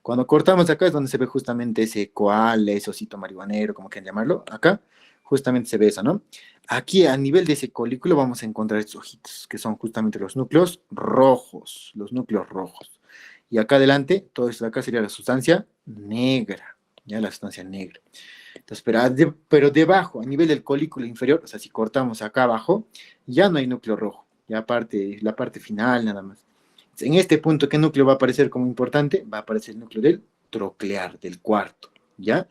Cuando cortamos acá es donde se ve justamente ese koala, ese osito marihuanero, como quieran llamarlo. Acá justamente se ve eso, ¿no? Aquí a nivel de ese colículo vamos a encontrar estos ojitos, que son justamente los núcleos rojos, los núcleos rojos. Y acá adelante, todo esto de acá sería la sustancia negra, ya la sustancia negra. Entonces, pero debajo, a nivel del colículo inferior, o sea, si cortamos acá abajo, ya no hay núcleo rojo, ya la parte final nada más. En este punto, ¿qué núcleo va a aparecer como importante? Va a aparecer el núcleo del troclear, del cuarto, ¿ya?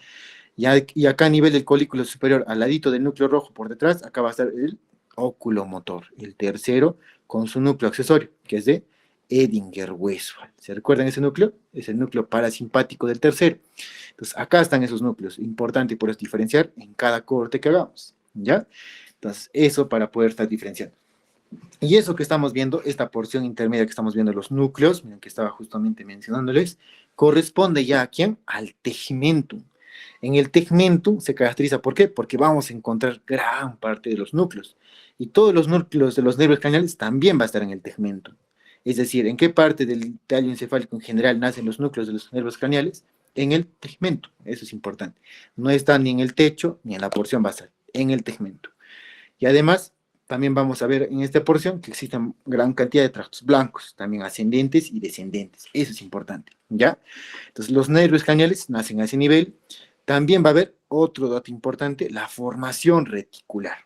Y acá a nivel del colículo superior, al ladito del núcleo rojo por detrás, acá va a estar el oculomotor, el tercero, con su núcleo accesorio, que es de Edinger-Westphal. ¿Se recuerdan ese núcleo? Es el núcleo parasimpático del tercero. Entonces, acá están esos núcleos. Importante por eso diferenciar en cada corte que hagamos, ¿ya? Entonces, eso para poder estar diferenciando. Y eso que estamos viendo, esta porción intermedia que estamos viendo, los núcleos, miren que estaba justamente mencionándoles, corresponde ya a quién? Al tegmentum. En el tegmentum se caracteriza, ¿por qué? Porque vamos a encontrar gran parte de los núcleos. Y todos los núcleos de los nervios craneales también va a estar en el tegmentum. Es decir, ¿en qué parte del tallo encefálico en general nacen los núcleos de los nervios craneales? En el tegmentum, eso es importante. No está ni en el techo ni en la porción basal, en el tegmentum. Y además, también vamos a ver en esta porción que existen gran cantidad de tractos blancos, también ascendentes y descendentes. Eso es importante, ¿ya? Entonces, los nervios craneales nacen a ese nivel. También va a haber otro dato importante, la formación reticular.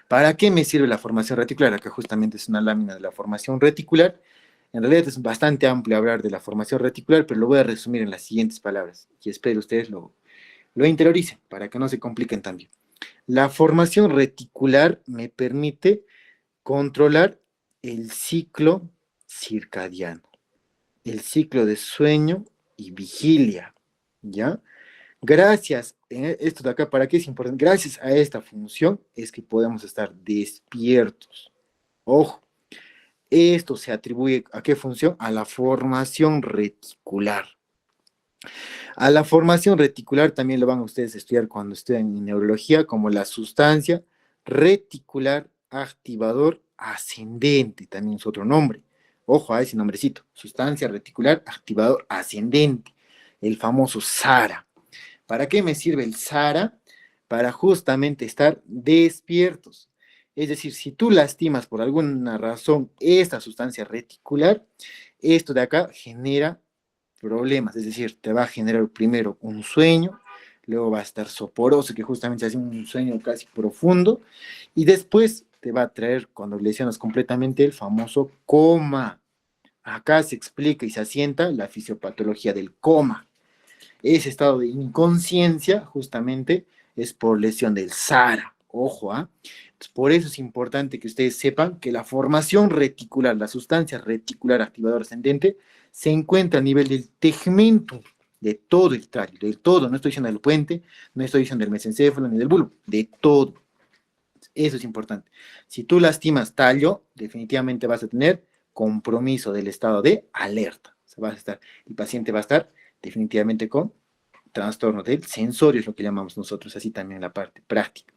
¿Para qué me sirve la formación reticular? Acá justamente es una lámina de la formación reticular. En realidad es bastante amplio hablar de la formación reticular, pero lo voy a resumir en las siguientes palabras, y espero ustedes lo interioricen, para que no se compliquen también. La formación reticular me permite controlar el ciclo circadiano, el ciclo de sueño y vigilia, ¿ya? Gracias, esto de acá, ¿para qué es importante? Gracias a esta función es que podemos estar despiertos. Ojo, esto se atribuye ¿a qué función? A la formación reticular. A la formación reticular también lo van a ustedes a estudiar cuando estudien en neurología como la sustancia reticular activador ascendente, también es otro nombre. Ojo a ese nombrecito, sustancia reticular activador ascendente, el famoso SARA. ¿Para qué me sirve el SARA? Para justamente estar despiertos. Es decir, si tú lastimas por alguna razón esta sustancia reticular, esto de acá genera problemas, es decir, te va a generar primero un sueño, luego va a estar soporoso, que justamente hace un sueño casi profundo, y después te va a traer, cuando lesionas completamente, el famoso coma. Acá se explica y se asienta la fisiopatología del coma. Ese estado de inconsciencia justamente es por lesión del SARA. Ojo, ¿ah? Entonces, por eso es importante que ustedes sepan que la formación reticular, la sustancia reticular activadora ascendente, se encuentra a nivel del tegmentum de todo el tallo, del todo. No estoy diciendo del puente, no estoy diciendo del mesencéfalo ni del bulbo, de todo. Eso es importante. Si tú lastimas tallo, definitivamente vas a tener compromiso del estado de alerta. O sea, el paciente va a estar definitivamente con trastorno del sensorio, es lo que llamamos nosotros, así también la parte práctica.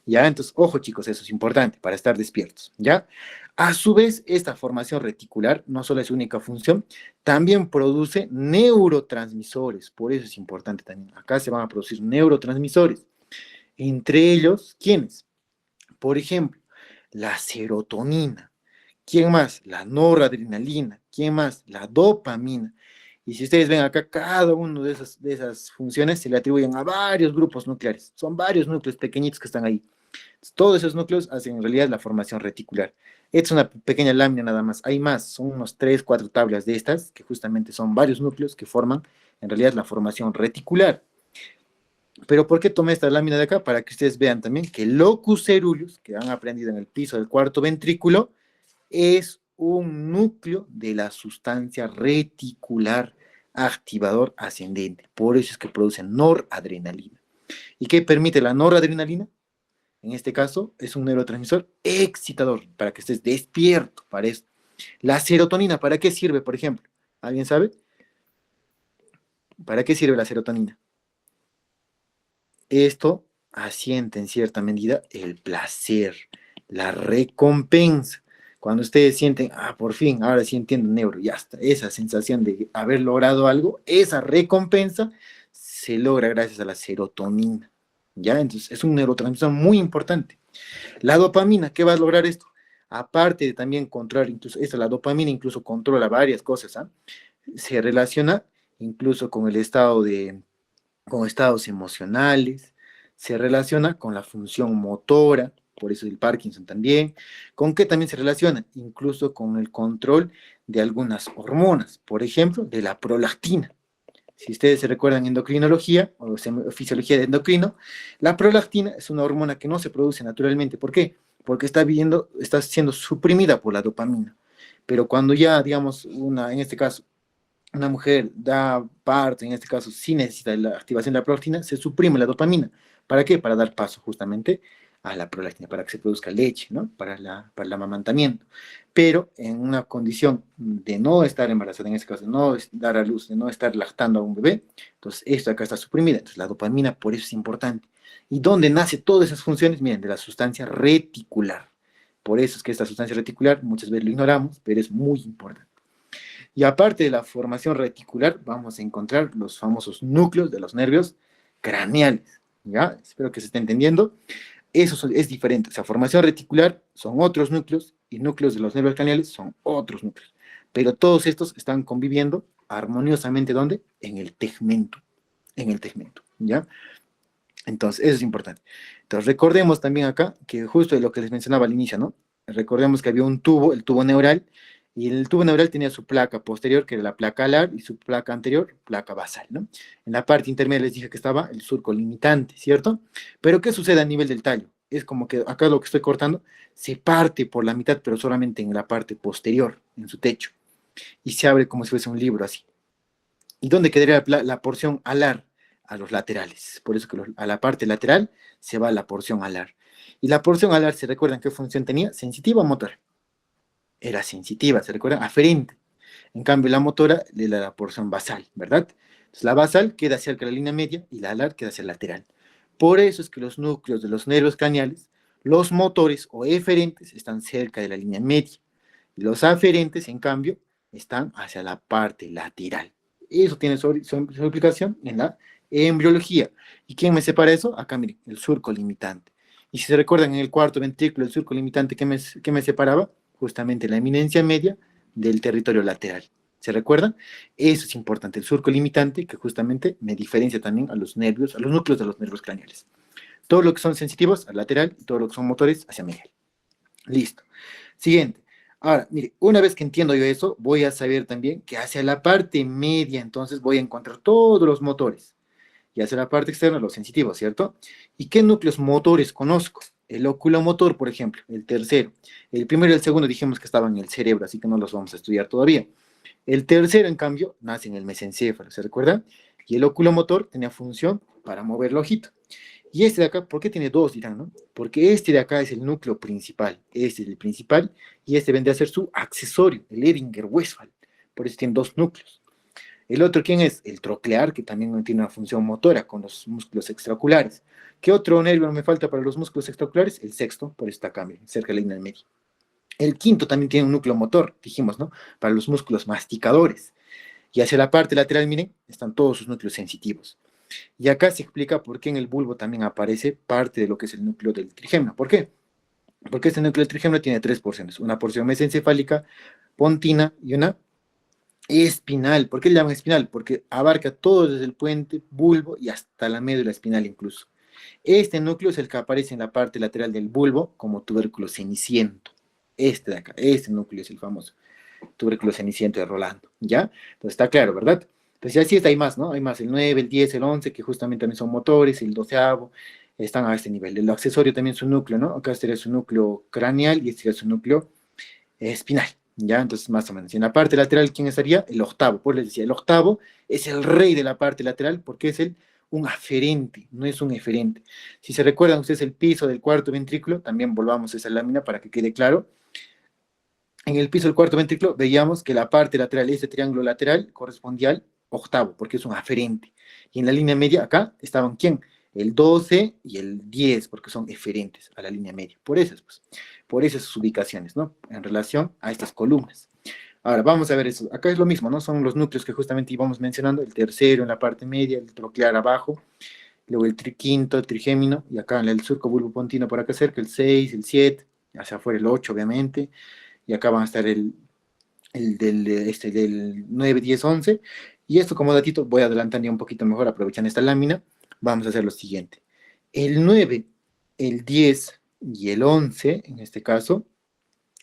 Ya, entonces, ojo chicos, eso es importante para estar despiertos, ¿ya? A su vez, esta formación reticular no solo es su única función, también produce neurotransmisores, por eso es importante también. Acá se van a producir neurotransmisores, entre ellos, ¿quiénes? Por ejemplo, la serotonina. ¿Quién más? La noradrenalina. ¿Quién más? La dopamina. Y si ustedes ven acá, cada una de esas funciones se le atribuyen a varios grupos nucleares. Son varios núcleos pequeñitos que están ahí. Todos esos núcleos hacen en realidad la formación reticular. Esta es una pequeña lámina nada más. Hay más, son unos 3, 4 tablas de estas, que justamente son varios núcleos que forman en realidad la formación reticular. Pero ¿por qué tomé esta lámina de acá? Para que ustedes vean también que el locus ceruleus, que han aprendido en el piso del cuarto ventrículo, es un núcleo de la sustancia reticular activador ascendente. Por eso es que produce noradrenalina. ¿Y qué permite la noradrenalina? En este caso, es un neurotransmisor excitador, para que estés despierto para esto. La serotonina, ¿para qué sirve, por ejemplo? ¿Alguien sabe? ¿Para qué sirve la serotonina? Esto asienta en cierta medida el placer, la recompensa. Cuando ustedes sienten, por fin, ahora sí entiendo neuro, ya está, esa sensación de haber logrado algo, esa recompensa se logra gracias a la serotonina. ¿Ya? Entonces es un neurotransmisor muy importante. La dopamina, ¿qué va a lograr esto? Aparte de también controlar, incluso la dopamina incluso controla varias cosas, ¿ah? Se relaciona incluso con estados emocionales, se relaciona con la función motora, por eso el Parkinson también. ¿Con qué también se relaciona? Incluso con el control de algunas hormonas, por ejemplo, de la prolactina. Si ustedes se recuerdan endocrinología o fisiología de endocrino, la prolactina es una hormona que no se produce naturalmente. ¿Por qué? Porque está siendo suprimida por la dopamina. Pero cuando ya, digamos, en este caso, una mujer da parto, en este caso sí necesita la activación de la prolactina, se suprime la dopamina. ¿Para qué? Para dar paso justamente a la prolactina, para que se produzca leche, ¿no? Para el amamantamiento. Pero en una condición de no estar embarazada, en este caso, de no dar a luz, de no estar lactando a un bebé, entonces esto acá está suprimida. Entonces la dopamina por eso es importante. ¿Y dónde nace todas esas funciones? Miren, de la sustancia reticular. Por eso es que esta sustancia reticular muchas veces lo ignoramos, pero es muy importante. Y aparte de la formación reticular, vamos a encontrar los famosos núcleos de los nervios craneales. ¿Ya? Espero que se esté entendiendo. Es diferente. O sea, formación reticular son otros núcleos y núcleos de los nervios craneales son otros núcleos. Pero todos estos están conviviendo armoniosamente, ¿dónde? En el tegmento. En el tegmento. ¿Ya? Entonces, eso es importante. Entonces, recordemos también acá que justo de lo que les mencionaba al inicio, ¿no? Recordemos que había un tubo, el tubo neural, Y el tubo neural tenía su placa posterior, que era la placa alar, y su placa anterior, placa basal, ¿no? En la parte intermedia les dije que estaba el surco limitante, ¿cierto? Pero ¿qué sucede a nivel del tallo? Es como que acá lo que estoy cortando se parte por la mitad, pero solamente en la parte posterior, en su techo, y se abre como si fuese un libro así. ¿Y dónde quedaría la porción alar? A los laterales. Por eso que a la parte lateral se va la porción alar. Y la porción alar, ¿se recuerdan qué función tenía? ¿Sensitiva o motora? Era sensitiva, ¿se recuerdan? Aferente. En cambio, la motora era la porción basal, ¿verdad? Entonces, la basal queda cerca de la línea media y la alar queda hacia el lateral. Por eso es que los núcleos de los nervios craneales, los motores o eferentes están cerca de la línea media. Y los aferentes, en cambio, están hacia la parte lateral. Eso tiene su aplicación en la embriología. ¿Y quién me separa eso? Acá, miren, el surco limitante. Y si se recuerdan, en el cuarto ventrículo, el surco limitante, ¿qué me separaba? Justamente la eminencia media del territorio lateral. ¿Se recuerdan? Eso es importante, el surco limitante, que justamente me diferencia también a los nervios, a los núcleos de los nervios craneales. Todo lo que son sensitivos al lateral y todo lo que son motores hacia medial. Listo. Siguiente. Ahora, mire, una vez que entiendo yo eso, voy a saber también que hacia la parte media, entonces voy a encontrar todos los motores. Y hacia la parte externa, los sensitivos, ¿cierto? ¿Y qué núcleos motores conozco? El oculomotor, por ejemplo, el tercero. El primero y el segundo dijimos que estaban en el cerebro, así que no los vamos a estudiar todavía. El tercero, en cambio, nace en el mesencéfalo, ¿se recuerda? Y el oculomotor tenía función para mover el ojito. Y este de acá, ¿por qué tiene dos, dirán, no? Porque este de acá es el núcleo principal, este es el principal, y este vendría a ser su accesorio, el Ehringer-Westphal. Por eso tiene dos núcleos. El otro, ¿quién es? El troclear, que también tiene una función motora con los músculos extraoculares. ¿Qué otro nervio me falta para los músculos extraoculares? El sexto, por esta cambio, cerca de la línea media. El quinto también tiene un núcleo motor, dijimos, ¿no? Para los músculos masticadores. Y hacia la parte lateral, miren, están todos sus núcleos sensitivos. Y acá se explica por qué en el bulbo también aparece parte de lo que es el núcleo del trigémino. ¿Por qué? Porque este núcleo del trigémino tiene tres porciones. Una porción mesencefálica, pontina y una espinal. ¿Por qué le llaman espinal? Porque abarca todo desde el puente, bulbo y hasta la médula espinal incluso. Este núcleo es el que aparece en la parte lateral del bulbo como tubérculo ceniciento. Este de acá, este núcleo es el famoso tubérculo ceniciento de Rolando, ¿ya? Entonces está claro, ¿verdad? Entonces así está, hay más, ¿no? Hay más, el 9, el 10, el 11, que justamente también son motores, el 12avo, están a este nivel. El accesorio también es su núcleo, ¿no? Acá sería su núcleo craneal y este sería su núcleo espinal, ¿ya? Entonces más o menos. Y en la parte lateral, ¿quién estaría? El octavo. Pues les decía, el octavo es el rey de la parte lateral porque es un aferente, no es un eferente. Si se recuerdan ustedes el piso del cuarto ventrículo, también volvamos a esa lámina para que quede claro. En el piso del cuarto ventrículo veíamos que la parte lateral, este triángulo lateral, correspondía al octavo, porque es un aferente. Y en la línea media, acá estaban ¿quién? El 12 y el 10, porque son eferentes a la línea media. Pues, por esas sus ubicaciones, ¿no? En relación a estas columnas. Ahora, vamos a ver eso. Acá es lo mismo, ¿no? Son los núcleos que justamente íbamos mencionando, el tercero en la parte media, el troclear abajo, luego el quinto, el trigémino, y acá en el surco bulbopontino por acá cerca, el 6, el 7, hacia afuera el 8, obviamente, y acá van a estar el del 9, 10, 11. Y esto como datito, voy a adelantar ya un poquito mejor, aprovechando esta lámina, vamos a hacer lo siguiente. El 9, el 10 y el 11, en este caso,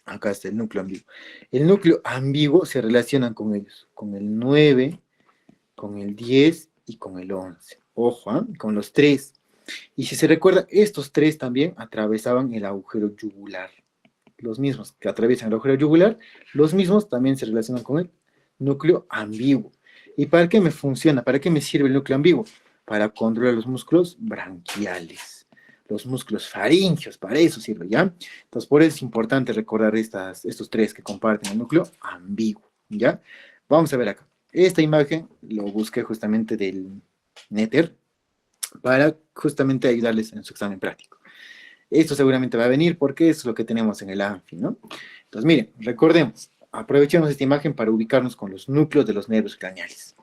acá está el núcleo ambiguo. El núcleo ambiguo se relacionan con ellos, con el 9, con el 10 y con el 11. Ojo, ¿eh? Con los tres. Y si se recuerda, estos tres también atravesaban el agujero yugular. Los mismos que atraviesan el agujero yugular, los mismos también se relacionan con el núcleo ambiguo. ¿Y para qué me funciona? ¿Para qué me sirve el núcleo ambiguo? Para controlar los músculos branquiales, los músculos faringeos, para eso sirve, ¿ya? Entonces, por eso es importante recordar estos tres que comparten el núcleo ambiguo, ¿ya? Vamos a ver acá. Esta imagen lo busqué justamente del Netter para justamente ayudarles en su examen práctico. Esto seguramente va a venir porque es lo que tenemos en el ANFI, ¿no? Entonces, miren, recordemos, aprovechemos esta imagen para ubicarnos con los núcleos de los nervios craneales.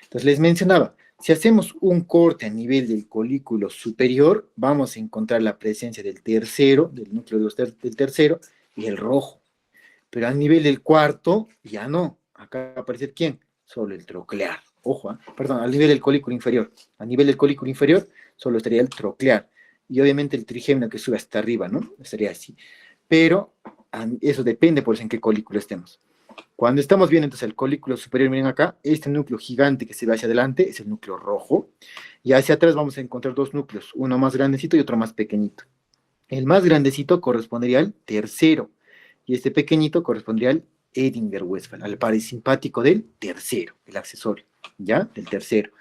Entonces, les mencionaba, si hacemos un corte a nivel del colículo superior, vamos a encontrar la presencia del tercero, del núcleo del tercero, y el rojo. Pero a nivel del cuarto, ya no. Acá va a aparecer ¿quién? Solo el troclear. Ojo, perdón, al nivel del colículo inferior. A nivel del colículo inferior, solo estaría el troclear. Y obviamente el trigémino que sube hasta arriba, ¿no? Estaría así. Pero eso depende, pues, en qué colículo estemos. Cuando estamos viendo entonces el colículo superior, miren acá, este núcleo gigante que se ve hacia adelante es el núcleo rojo, y hacia atrás vamos a encontrar dos núcleos, uno más grandecito y otro más pequeñito. El más grandecito correspondería al tercero, y este pequeñito correspondería al Edinger-Westphal, al parasimpático del tercero, el accesorio, ¿ya? Del tercero.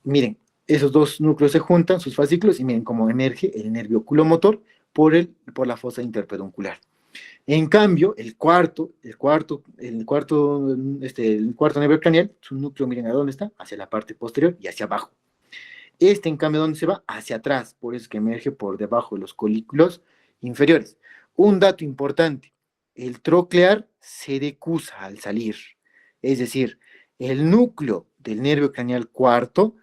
Miren, esos dos núcleos se juntan, sus fascículos, y miren cómo emerge el nervio oculomotor por la fosa interpeduncular. En cambio, el cuarto nervio craneal, su núcleo, miren a dónde está, hacia la parte posterior y hacia abajo. Este, en cambio, ¿dónde se va? Hacia atrás, por eso es que emerge por debajo de los colículos inferiores. Un dato importante, el troclear se decusa al salir, es decir, el núcleo del nervio craneal cuarto,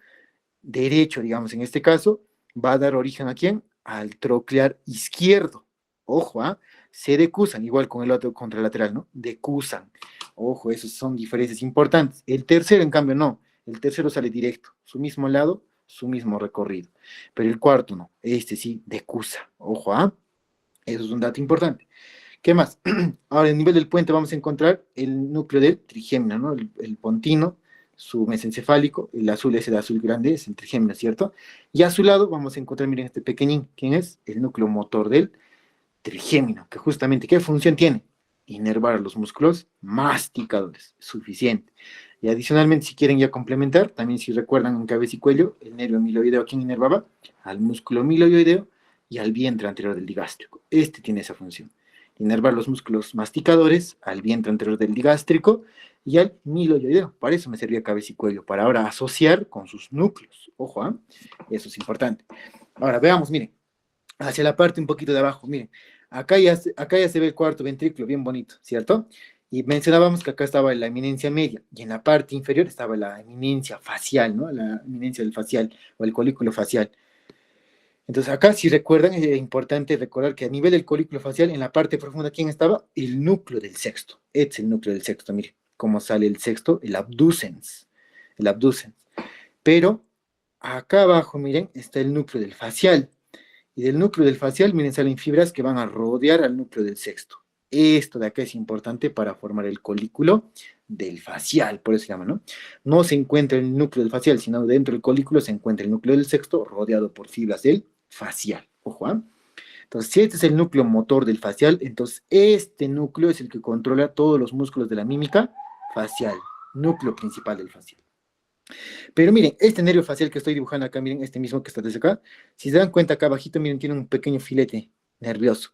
derecho, digamos, en este caso, va a dar origen ¿a quién? Al troclear izquierdo. Ojo, ¿ah? Se decusan, igual con el otro contralateral, ¿no? Decusan. Ojo, esas son diferencias importantes. El tercero, en cambio, no. El tercero sale directo, su mismo lado, su mismo recorrido. Pero el cuarto no, este sí decusa. Ojo, ¿ah? Eso es un dato importante. ¿Qué más? Ahora, en el nivel del puente vamos a encontrar el núcleo del trigémino, ¿no? El pontino, su mesencefálico, el azul, ese de azul grande, es el trigémino, ¿cierto? Y a su lado vamos a encontrar, miren, este pequeñín, ¿quién es? El núcleo motor del trigémino, que justamente, ¿qué función tiene? Inervar a los músculos masticadores, suficiente. Y adicionalmente, si quieren ya complementar, también si recuerdan en cabeza y cuello, el nervio miloideo, ¿quién inervaba? Al músculo miloideo y al vientre anterior del digástrico. Este tiene esa función. Inervar los músculos masticadores al vientre anterior del digástrico y al miloideo. Para eso me servía cabeza y cuello, para ahora asociar con sus núcleos. Ojo, ¿eh? Eso es importante. Ahora, veamos, miren, hacia la parte un poquito de abajo, miren, acá ya se ve el cuarto ventrículo bien bonito, ¿cierto? Y mencionábamos que acá estaba la eminencia media, y en la parte inferior estaba la eminencia facial, ¿no? La eminencia del facial, o el colículo facial. Entonces acá, si recuerdan, es importante recordar que a nivel del colículo facial, en la parte profunda, ¿quién estaba? El núcleo del sexto. Este es el núcleo del sexto, miren, cómo sale el sexto, el abducens. El abducens. Pero acá abajo, miren, está el núcleo del facial. Y del núcleo del facial, miren, salen fibras que van a rodear al núcleo del sexto. Esto de acá es importante para formar el colículo del facial, por eso se llama, ¿no? No se encuentra en el núcleo del facial, sino dentro del colículo se encuentra el núcleo del sexto rodeado por fibras del facial. Ojo, ¿eh? Entonces, si este es el núcleo motor del facial, entonces este núcleo es el que controla todos los músculos de la mímica facial, núcleo principal del facial. Pero miren, este nervio facial que estoy dibujando acá, miren, este mismo que está desde acá, si se dan cuenta acá abajito, miren, tiene un pequeño filete nervioso.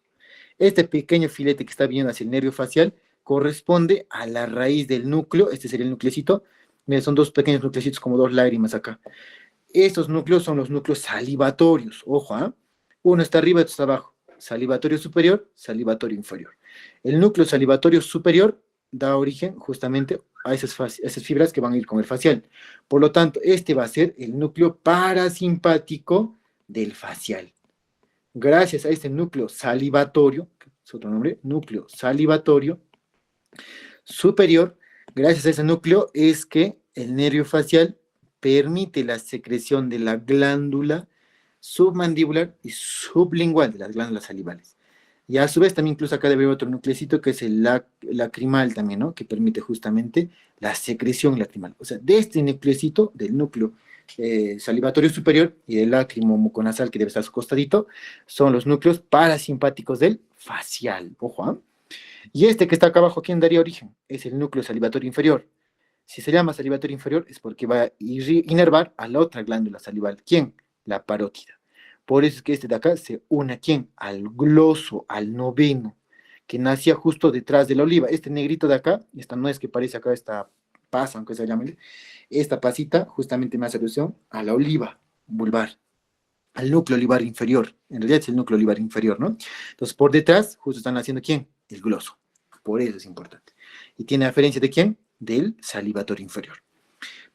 Este pequeño filete que está viendo hacia el nervio facial corresponde a la raíz del núcleo, este sería el nucleocito, miren, son dos pequeños nucleocitos como dos lágrimas acá. Estos núcleos son los núcleos salivatorios, ojo, ¿eh? Uno está arriba y otro está abajo, salivatorio superior, salivatorio inferior. El núcleo salivatorio superior da origen justamente a esas fibras que van a ir con el facial. Por lo tanto, este va a ser el núcleo parasimpático del facial. Gracias a este núcleo salivatorio, que es otro nombre, núcleo salivatorio superior, gracias a ese núcleo es que el nervio facial permite la secreción de la glándula submandibular y sublingual, de las glándulas salivales. Y a su vez también incluso acá debe haber otro nucleocito que es el lacrimal también, ¿no? Que permite justamente la secreción lacrimal. O sea, de este nucleocito, del núcleo salivatorio superior y del lácrimo muconasal que debe estar a su costadito, son los núcleos parasimpáticos del facial. Ojo, ¿eh? Y este que está acá abajo, ¿quién daría origen? Es el núcleo salivatorio inferior. Si se llama salivatorio inferior es porque va a inervar a la otra glándula salival. ¿Quién? La parótida. Por eso es que este de acá se une a quién? Al gloso, al noveno, que nacía justo detrás de la oliva. Este negrito de acá, esta no es que parece acá esta pasa, aunque se llame, esta pasita justamente me hace alusión a la oliva vulvar, al núcleo olivar inferior. En realidad es el núcleo olivar inferior, ¿no? Entonces, por detrás, justo están haciendo ¿quién? El gloso. Por eso es importante. ¿Y tiene referencia de quién? Del salivatorio inferior.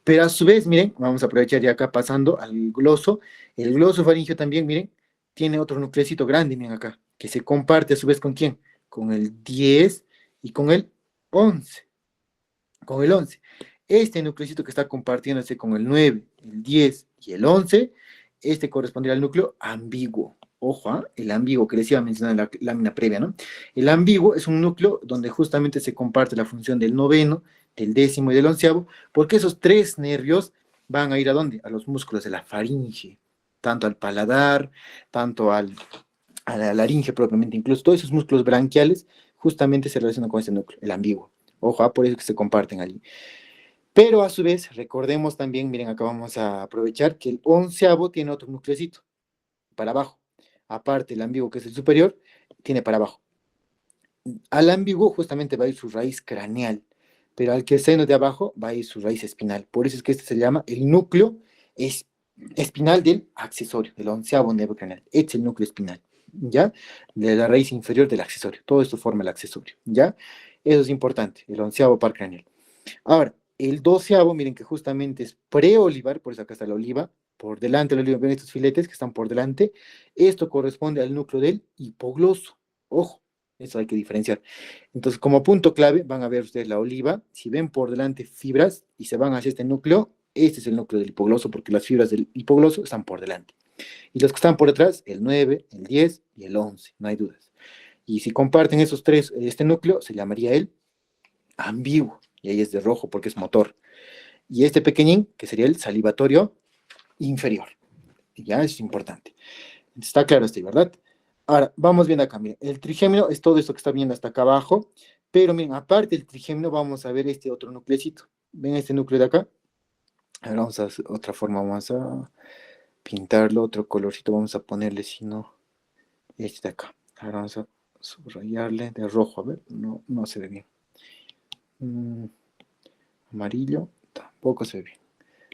Pero a su vez, miren, vamos a aprovechar ya acá pasando al gloso. El gloso faríngeo también, miren, tiene otro nucleocito grande, miren acá, que se comparte a su vez con ¿quién? Con el 10 y con el 11. Con el 11. Este nucleocito que está compartiéndose con el 9, el 10 y el 11, este correspondería al núcleo ambiguo. Ojo, ¿ah? El ambiguo que les iba a mencionar en la lámina previa, ¿no? El ambiguo es un núcleo donde justamente se comparte la función del noveno, del décimo y del onceavo, porque esos tres nervios van a ir ¿a dónde? A los músculos de la faringe, tanto al paladar, tanto a la laringe propiamente, incluso todos esos músculos branquiales justamente se relacionan con este núcleo, el ambiguo. Ojo, ¿ah? Por eso que se comparten allí. Pero a su vez, recordemos también, miren, acá vamos a aprovechar que el onceavo tiene otro nucleocito para abajo. Aparte, el ambiguo, que es el superior, tiene para abajo. Al ambiguo justamente va a ir su raíz craneal, pero al que seno de abajo va a ir su raíz espinal. Por eso es que este se llama el núcleo espinal del accesorio, del onceavo nervio craneal. Este es el núcleo espinal, ¿ya? De la raíz inferior del accesorio. Todo esto forma el accesorio, ¿ya? Eso es importante, el onceavo par craneal. Ahora, el doceavo, miren que justamente es preolivar, por eso acá está la oliva, por delante de la oliva, ven estos filetes que están por delante. Esto corresponde al núcleo del hipogloso. Ojo, eso hay que diferenciar. Entonces, como punto clave, van a ver ustedes la oliva. Si ven por delante fibras y se van hacia este núcleo, este es el núcleo del hipogloso, porque las fibras del hipogloso están por delante. Y los que están por detrás, el 9, el 10 y el 11, no hay dudas. Y si comparten esos tres, este núcleo se llamaría el ambiguo, y ahí es de rojo porque es motor. Y este pequeñín, que sería el salivatorio inferior. Ya es importante. Está claro esto, ¿verdad? Ahora, vamos viendo acá, miren, el trigémino es todo esto que está viendo hasta acá abajo, pero miren, aparte del trigémino vamos a ver este otro nucleocito. ¿Ven este núcleo de acá? Ahora vamos a hacer otra forma, vamos a pintarlo, otro colorcito vamos a ponerle, si no, este de acá. Ahora vamos a subrayarle de rojo, a ver, no se ve bien. Amarillo, tampoco se ve bien.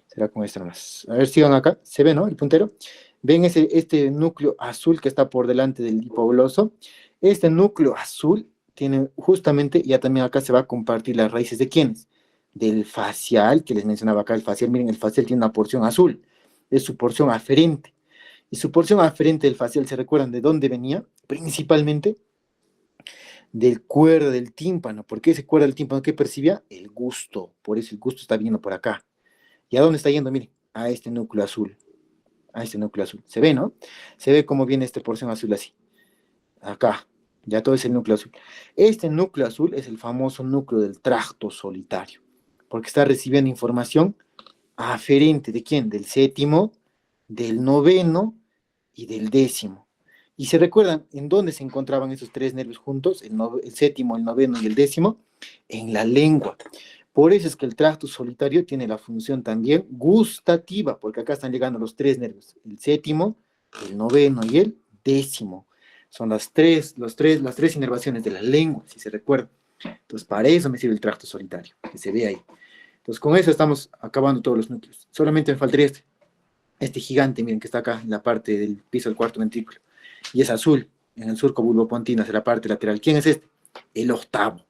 Será con esto nomás. A ver, sigan acá. ¿Se ve, no? El puntero. ¿Ven este núcleo azul que está por delante del hipogloso? Este núcleo azul tiene justamente, ya también acá se va a compartir las raíces de quiénes. Del facial, que les mencionaba acá, el facial. Miren, el facial tiene una porción azul. Es su porción aferente. Y su porción aferente del facial, ¿se recuerdan de dónde venía? Principalmente del cuerdo del tímpano. ¿Por qué ese cuerdo del tímpano? ¿Qué percibía? El gusto. Por eso el gusto está viniendo por acá. ¿Y a dónde está yendo? Miren, a este núcleo azul. A este núcleo azul. ¿Se ve, no? Se ve cómo viene esta porción azul así. Acá. Ya todo es el núcleo azul. Este núcleo azul es el famoso núcleo del tracto solitario. Porque está recibiendo información aferente. ¿De quién? Del séptimo, del noveno y del décimo. Y se recuerdan en dónde se encontraban esos tres nervios juntos, el séptimo, el noveno y el décimo, en la lengua. Por eso es que el tracto solitario tiene la función también gustativa, porque acá están llegando los tres nervios, el séptimo, el noveno y el décimo. Son las tres inervaciones de la lengua, si se recuerda. Entonces, para eso me sirve el tracto solitario, que se ve ahí. Entonces, con eso estamos acabando todos los núcleos. Solamente me faltaría este gigante, miren, que está acá en la parte del piso del cuarto ventrículo. Y es azul, en el surco bulbopontino, hacia la parte lateral. ¿Quién es este? El octavo,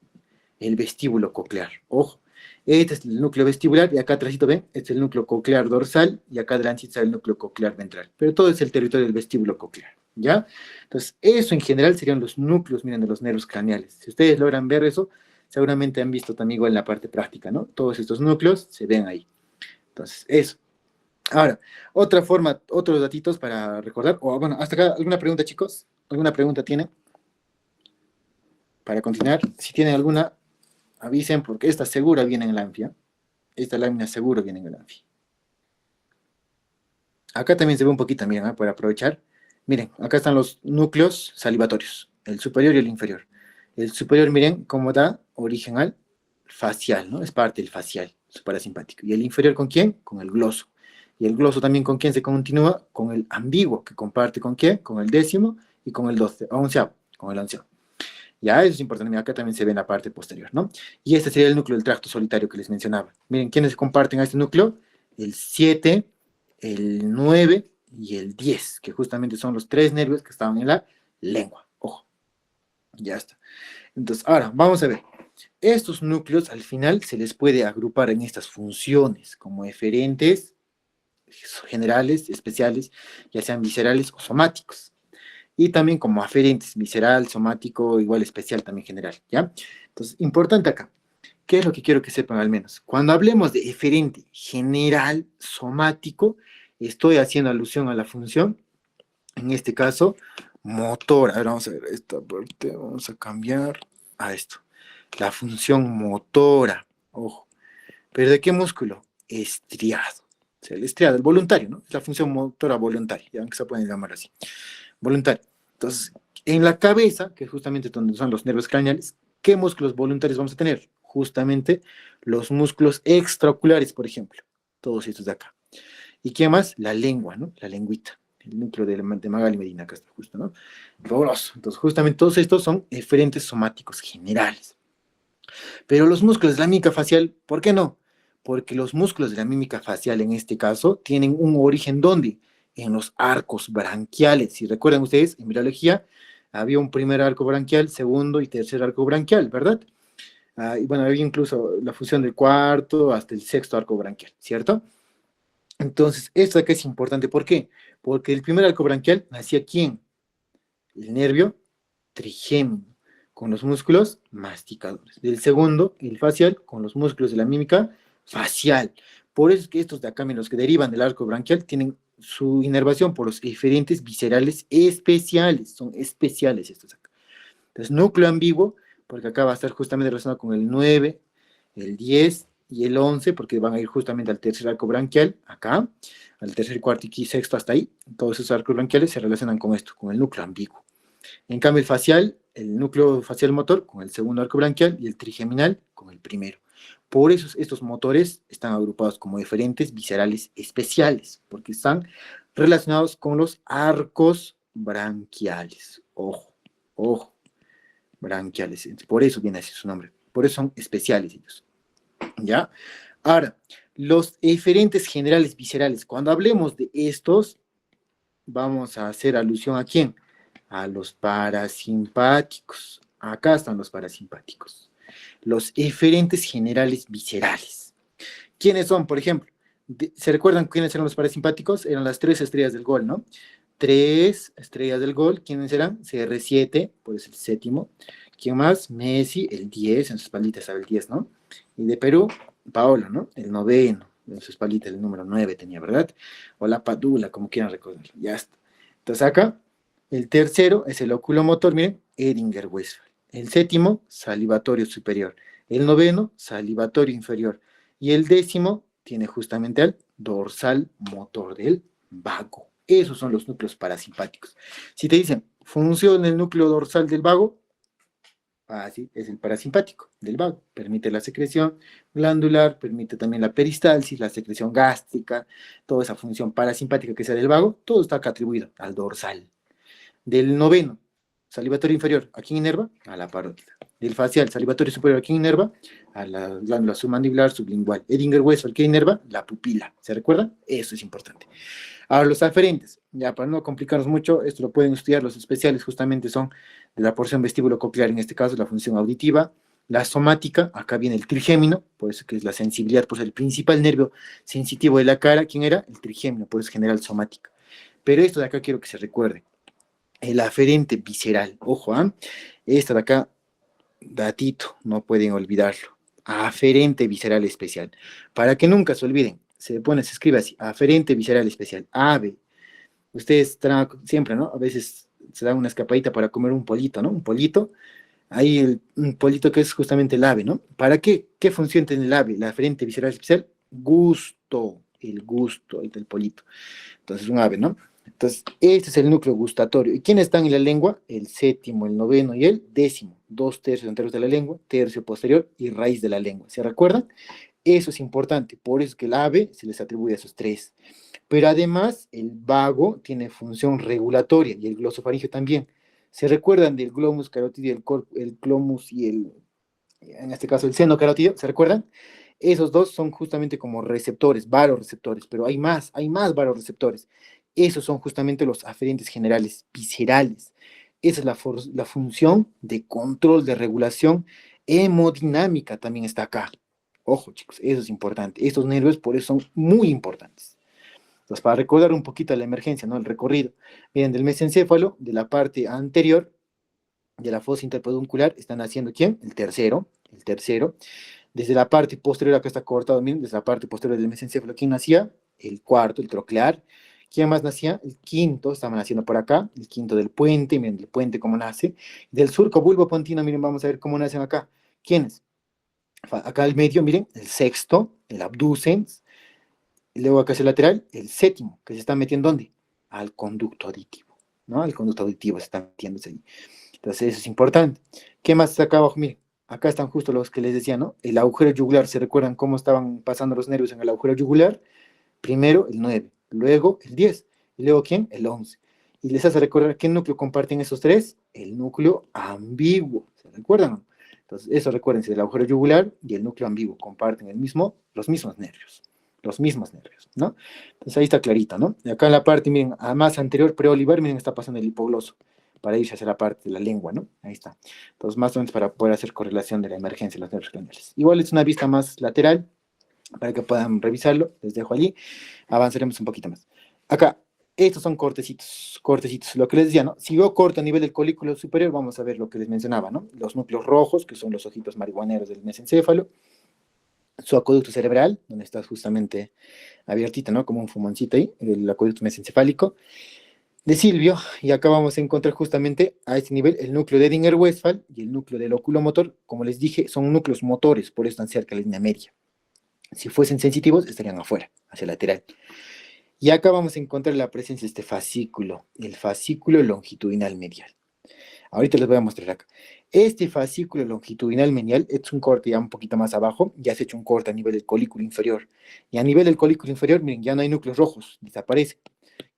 el vestíbulo coclear. Ojo, este es el núcleo vestibular, y acá atrásito, ven, este es el núcleo coclear dorsal, y acá adelante está el núcleo coclear ventral. Pero todo es el territorio del vestíbulo coclear, ¿ya? Entonces, eso en general serían los núcleos, miren, de los nervios craneales. Si ustedes logran ver eso, seguramente han visto también igual en la parte práctica, ¿no? Todos estos núcleos se ven ahí. Entonces, eso. Ahora, otra forma, otros datitos para recordar, o bueno, hasta acá, ¿alguna pregunta, chicos? ¿Alguna pregunta tienen? Para continuar, si tienen alguna, avisen, porque esta segura viene en el ANFIA. Esta lámina seguro viene en el ANFIA. Acá también se ve un poquito, miren, ¿eh? Para aprovechar. Miren, acá están los núcleos salivatorios, el superior y el inferior. El superior, miren, cómo da origen al facial, ¿no? Es parte del facial, su parasimpático. ¿Y el inferior con quién? Con el gloso. Y el gloso también con quién se continúa, con el ambiguo, que comparte con quién, con el décimo y con el 11avo, con el 11avo. Ya, eso es importante. Mira, acá también se ve en la parte posterior, ¿no? Y este sería el núcleo del tracto solitario que les mencionaba. Miren, ¿quiénes comparten a este núcleo? El 7, el 9 y el 10, que justamente son los tres nervios que estaban en la lengua. Ojo, ya está. Entonces, ahora, vamos a ver. Estos núcleos, al final, se les puede agrupar en estas funciones, como eferentes, generales, especiales, ya sean viscerales o somáticos. Y también como aferentes, visceral, somático, igual especial, también general, ¿ya? Entonces, importante acá. ¿Qué es lo que quiero que sepan al menos? Cuando hablemos de eferente general, somático, estoy haciendo alusión a la función En este caso, motor. A ver, vamos a ver esta parte, vamos a cambiar a esto. La función motora, ojo. ¿Pero de qué músculo? Estriado. O sea, el estriado, el voluntario, ¿no? Es la función motora voluntaria, ya que se pueden llamar así. Voluntario. Entonces, en la cabeza, que es justamente donde son los nervios craneales, ¿qué músculos voluntarios vamos a tener? Justamente los músculos extraoculares, por ejemplo. Todos estos de acá. ¿Y qué más? La lengua, ¿no? La lengüita. El núcleo de Magali Medina, acá está justo, ¿no? Fabuloso. Entonces, justamente todos estos son eferentes somáticos generales. Pero los músculos de la mímica facial, ¿por qué no? Porque los músculos de la mímica facial, en este caso, tienen un origen ¿dónde? En los arcos branquiales. Si recuerdan ustedes, en virología había un primer arco branquial, segundo y tercer arco branquial, ¿verdad? Y bueno, había incluso la fusión del cuarto hasta el sexto arco branquial, ¿cierto? Entonces, esto acá es importante. ¿Por qué? Porque el primer arco branquial nacía ¿quién? El nervio trigémino, con los músculos masticadores. Del segundo, el facial, con los músculos de la mímica facial. Por eso es que estos de acá, los que derivan del arco branquial, tienen su inervación por los eferentes viscerales especiales. Son especiales estos acá. Entonces, núcleo ambiguo, porque acá va a estar justamente relacionado con el 9, el 10 y el 11, porque van a ir justamente al tercer arco branquial, acá, al tercer, cuarto y sexto hasta ahí. Todos esos arcos branquiales se relacionan con esto, con el núcleo ambiguo. En cambio, el facial, el núcleo facial motor con el segundo arco branquial y el trigeminal con el primero. Por eso estos motores están agrupados como eferentes viscerales especiales, porque están relacionados con los arcos branquiales. Ojo, ojo, branquiales. Por eso viene así su nombre. Por eso son especiales ellos. ¿Ya? Ahora, los eferentes generales viscerales. Cuando hablemos de estos, vamos a hacer alusión ¿a quién? A los parasimpáticos. Acá están los parasimpáticos. Los eferentes generales viscerales. ¿Quiénes son, por ejemplo? ¿Se recuerdan quiénes eran los parasimpáticos? Eran las 3 estrellas del gol, ¿no? 3 estrellas del gol. ¿Quiénes eran? CR7, por eso el séptimo. ¿Quién más? Messi, el 10, en su espaldita estaba el 10, ¿no? Y de Perú, Paolo, ¿no? El noveno, en su espaldita el número 9 tenía, ¿verdad? O la Padula, como quieran recordarlo. Ya está. Entonces acá, el tercero es el oculomotor, miren, Edinger-Westphal. El séptimo, salivatorio superior. El noveno, salivatorio inferior. Y el décimo tiene justamente al dorsal motor del vago. Esos son los núcleos parasimpáticos. Si te dicen, funciona el núcleo dorsal del vago, sí, es el parasimpático del vago. Permite la secreción glandular, permite también la peristalsis, la secreción gástrica, toda esa función parasimpática que sea del vago, todo está acá atribuido al dorsal. Del noveno, salivatorio inferior, ¿a quién inerva? A la parótida. Del facial, salivatorio superior, ¿a quién inerva? A la glándula submandibular, sublingual. Edinger-Westphal, ¿qué inerva? La pupila. ¿Se recuerdan? Eso es importante. Ahora, los aferentes, ya para no complicarnos mucho, esto lo pueden estudiar los especiales, justamente son de la porción vestíbulo-coclear, en este caso la función auditiva, la somática, acá viene el trigémino, por eso que es la sensibilidad, pues el principal nervio sensitivo de la cara, ¿quién era? El trigémino, por eso general somática. Pero esto de acá quiero que se recuerde, el aferente visceral, ojo, esta de acá, datito, no pueden olvidarlo, aferente visceral especial, para que nunca se olviden, se escribe así, aferente visceral especial, AVE. Ustedes estarán siempre, ¿no? A veces se da una escapadita para comer un pollito, ¿no? Un pollito, ahí un pollito que es justamente el ave, ¿no? ¿Para qué? ¿Qué función tiene el ave? La aferente visceral especial, gusto, el gusto, ahí está el pollito. Entonces, un ave, ¿no? Entonces, este es el núcleo gustatorio. ¿Y quiénes están en la lengua? El séptimo, el noveno y el décimo. 2 tercios enteros de la lengua, tercio posterior y raíz de la lengua. ¿Se recuerdan? Eso es importante. Por eso es que el ave se les atribuye a esos tres. Pero además, el vago tiene función regulatoria y el glosofaringio también. ¿Se recuerdan del glomus carotidio, el glomus y en este caso, el seno carotidio? ¿Se recuerdan? Esos dos son justamente como receptores, varoreceptores, pero hay más varoreceptores. Esos son justamente los aferentes generales viscerales. Esa es la función de control, de regulación hemodinámica también está acá. Ojo, chicos, eso es importante. Estos nervios por eso son muy importantes. Entonces, para recordar un poquito la emergencia, ¿no? El recorrido. Miren, del mesencéfalo, de la parte anterior, de la fosa interpeduncular, están haciendo ¿quién? El tercero, el tercero. Desde la parte posterior, acá está cortado, miren, desde la parte posterior del mesencéfalo, ¿quién nacía? El cuarto, el troclear. ¿Quién más nacía? El quinto, estaba naciendo por acá, el quinto del puente, miren el puente cómo nace. Del surco bulbo pontino, miren, vamos a ver cómo nacen acá. ¿Quiénes? Acá al medio, miren, el sexto, el abducens, y luego acá hacia el lateral, el séptimo, que se está metiendo ¿dónde? Al conducto auditivo, ¿no? Al conducto auditivo se está metiéndose ahí. Entonces eso es importante. ¿Qué más está acá abajo? Miren, acá están justo los que les decía, ¿no? El agujero yugular, ¿se recuerdan cómo estaban pasando los nervios en el agujero yugular? Primero el 9, luego el 10, y luego ¿quién? El 11. Y les hace recordar qué núcleo comparten esos tres, el núcleo ambiguo, ¿se recuerdan? Entonces, eso recuérdense, el agujero yugular y el núcleo ambiguo comparten los mismos nervios, ¿no? Entonces ahí está clarito, ¿no? Y acá en la parte, miren, a más anterior, preolivar, miren, está pasando el hipogloso, para irse hacia la parte de la lengua, ¿no? Ahí está. Entonces, más o menos para poder hacer correlación de la emergencia de los nervios craneales. Igual es una vista más lateral, para que puedan revisarlo, les dejo allí, avanzaremos un poquito más. Acá, estos son cortecitos, cortecitos, lo que les decía, ¿no? Si yo corto a nivel del colículo superior, vamos a ver lo que les mencionaba, ¿no? Los núcleos rojos, que son los ojitos marihuaneros del mesencéfalo, su acueducto cerebral, donde está justamente abiertito, ¿no? Como un fumoncito ahí, el acueducto mesencefálico, de Silvio, y acá vamos a encontrar justamente a este nivel el núcleo de Edinger-Westphal y el núcleo del oculomotor, como les dije, son núcleos motores, por eso están cerca de la línea media. Si fuesen sensitivos, estarían afuera, hacia el lateral. Y acá vamos a encontrar la presencia de este fascículo, el fascículo longitudinal medial. Ahorita les voy a mostrar acá. Este fascículo longitudinal medial es un corte ya un poquito más abajo, ya se ha hecho un corte a nivel del colículo inferior. Y a nivel del colículo inferior, miren, ya no hay núcleos rojos, desaparecen.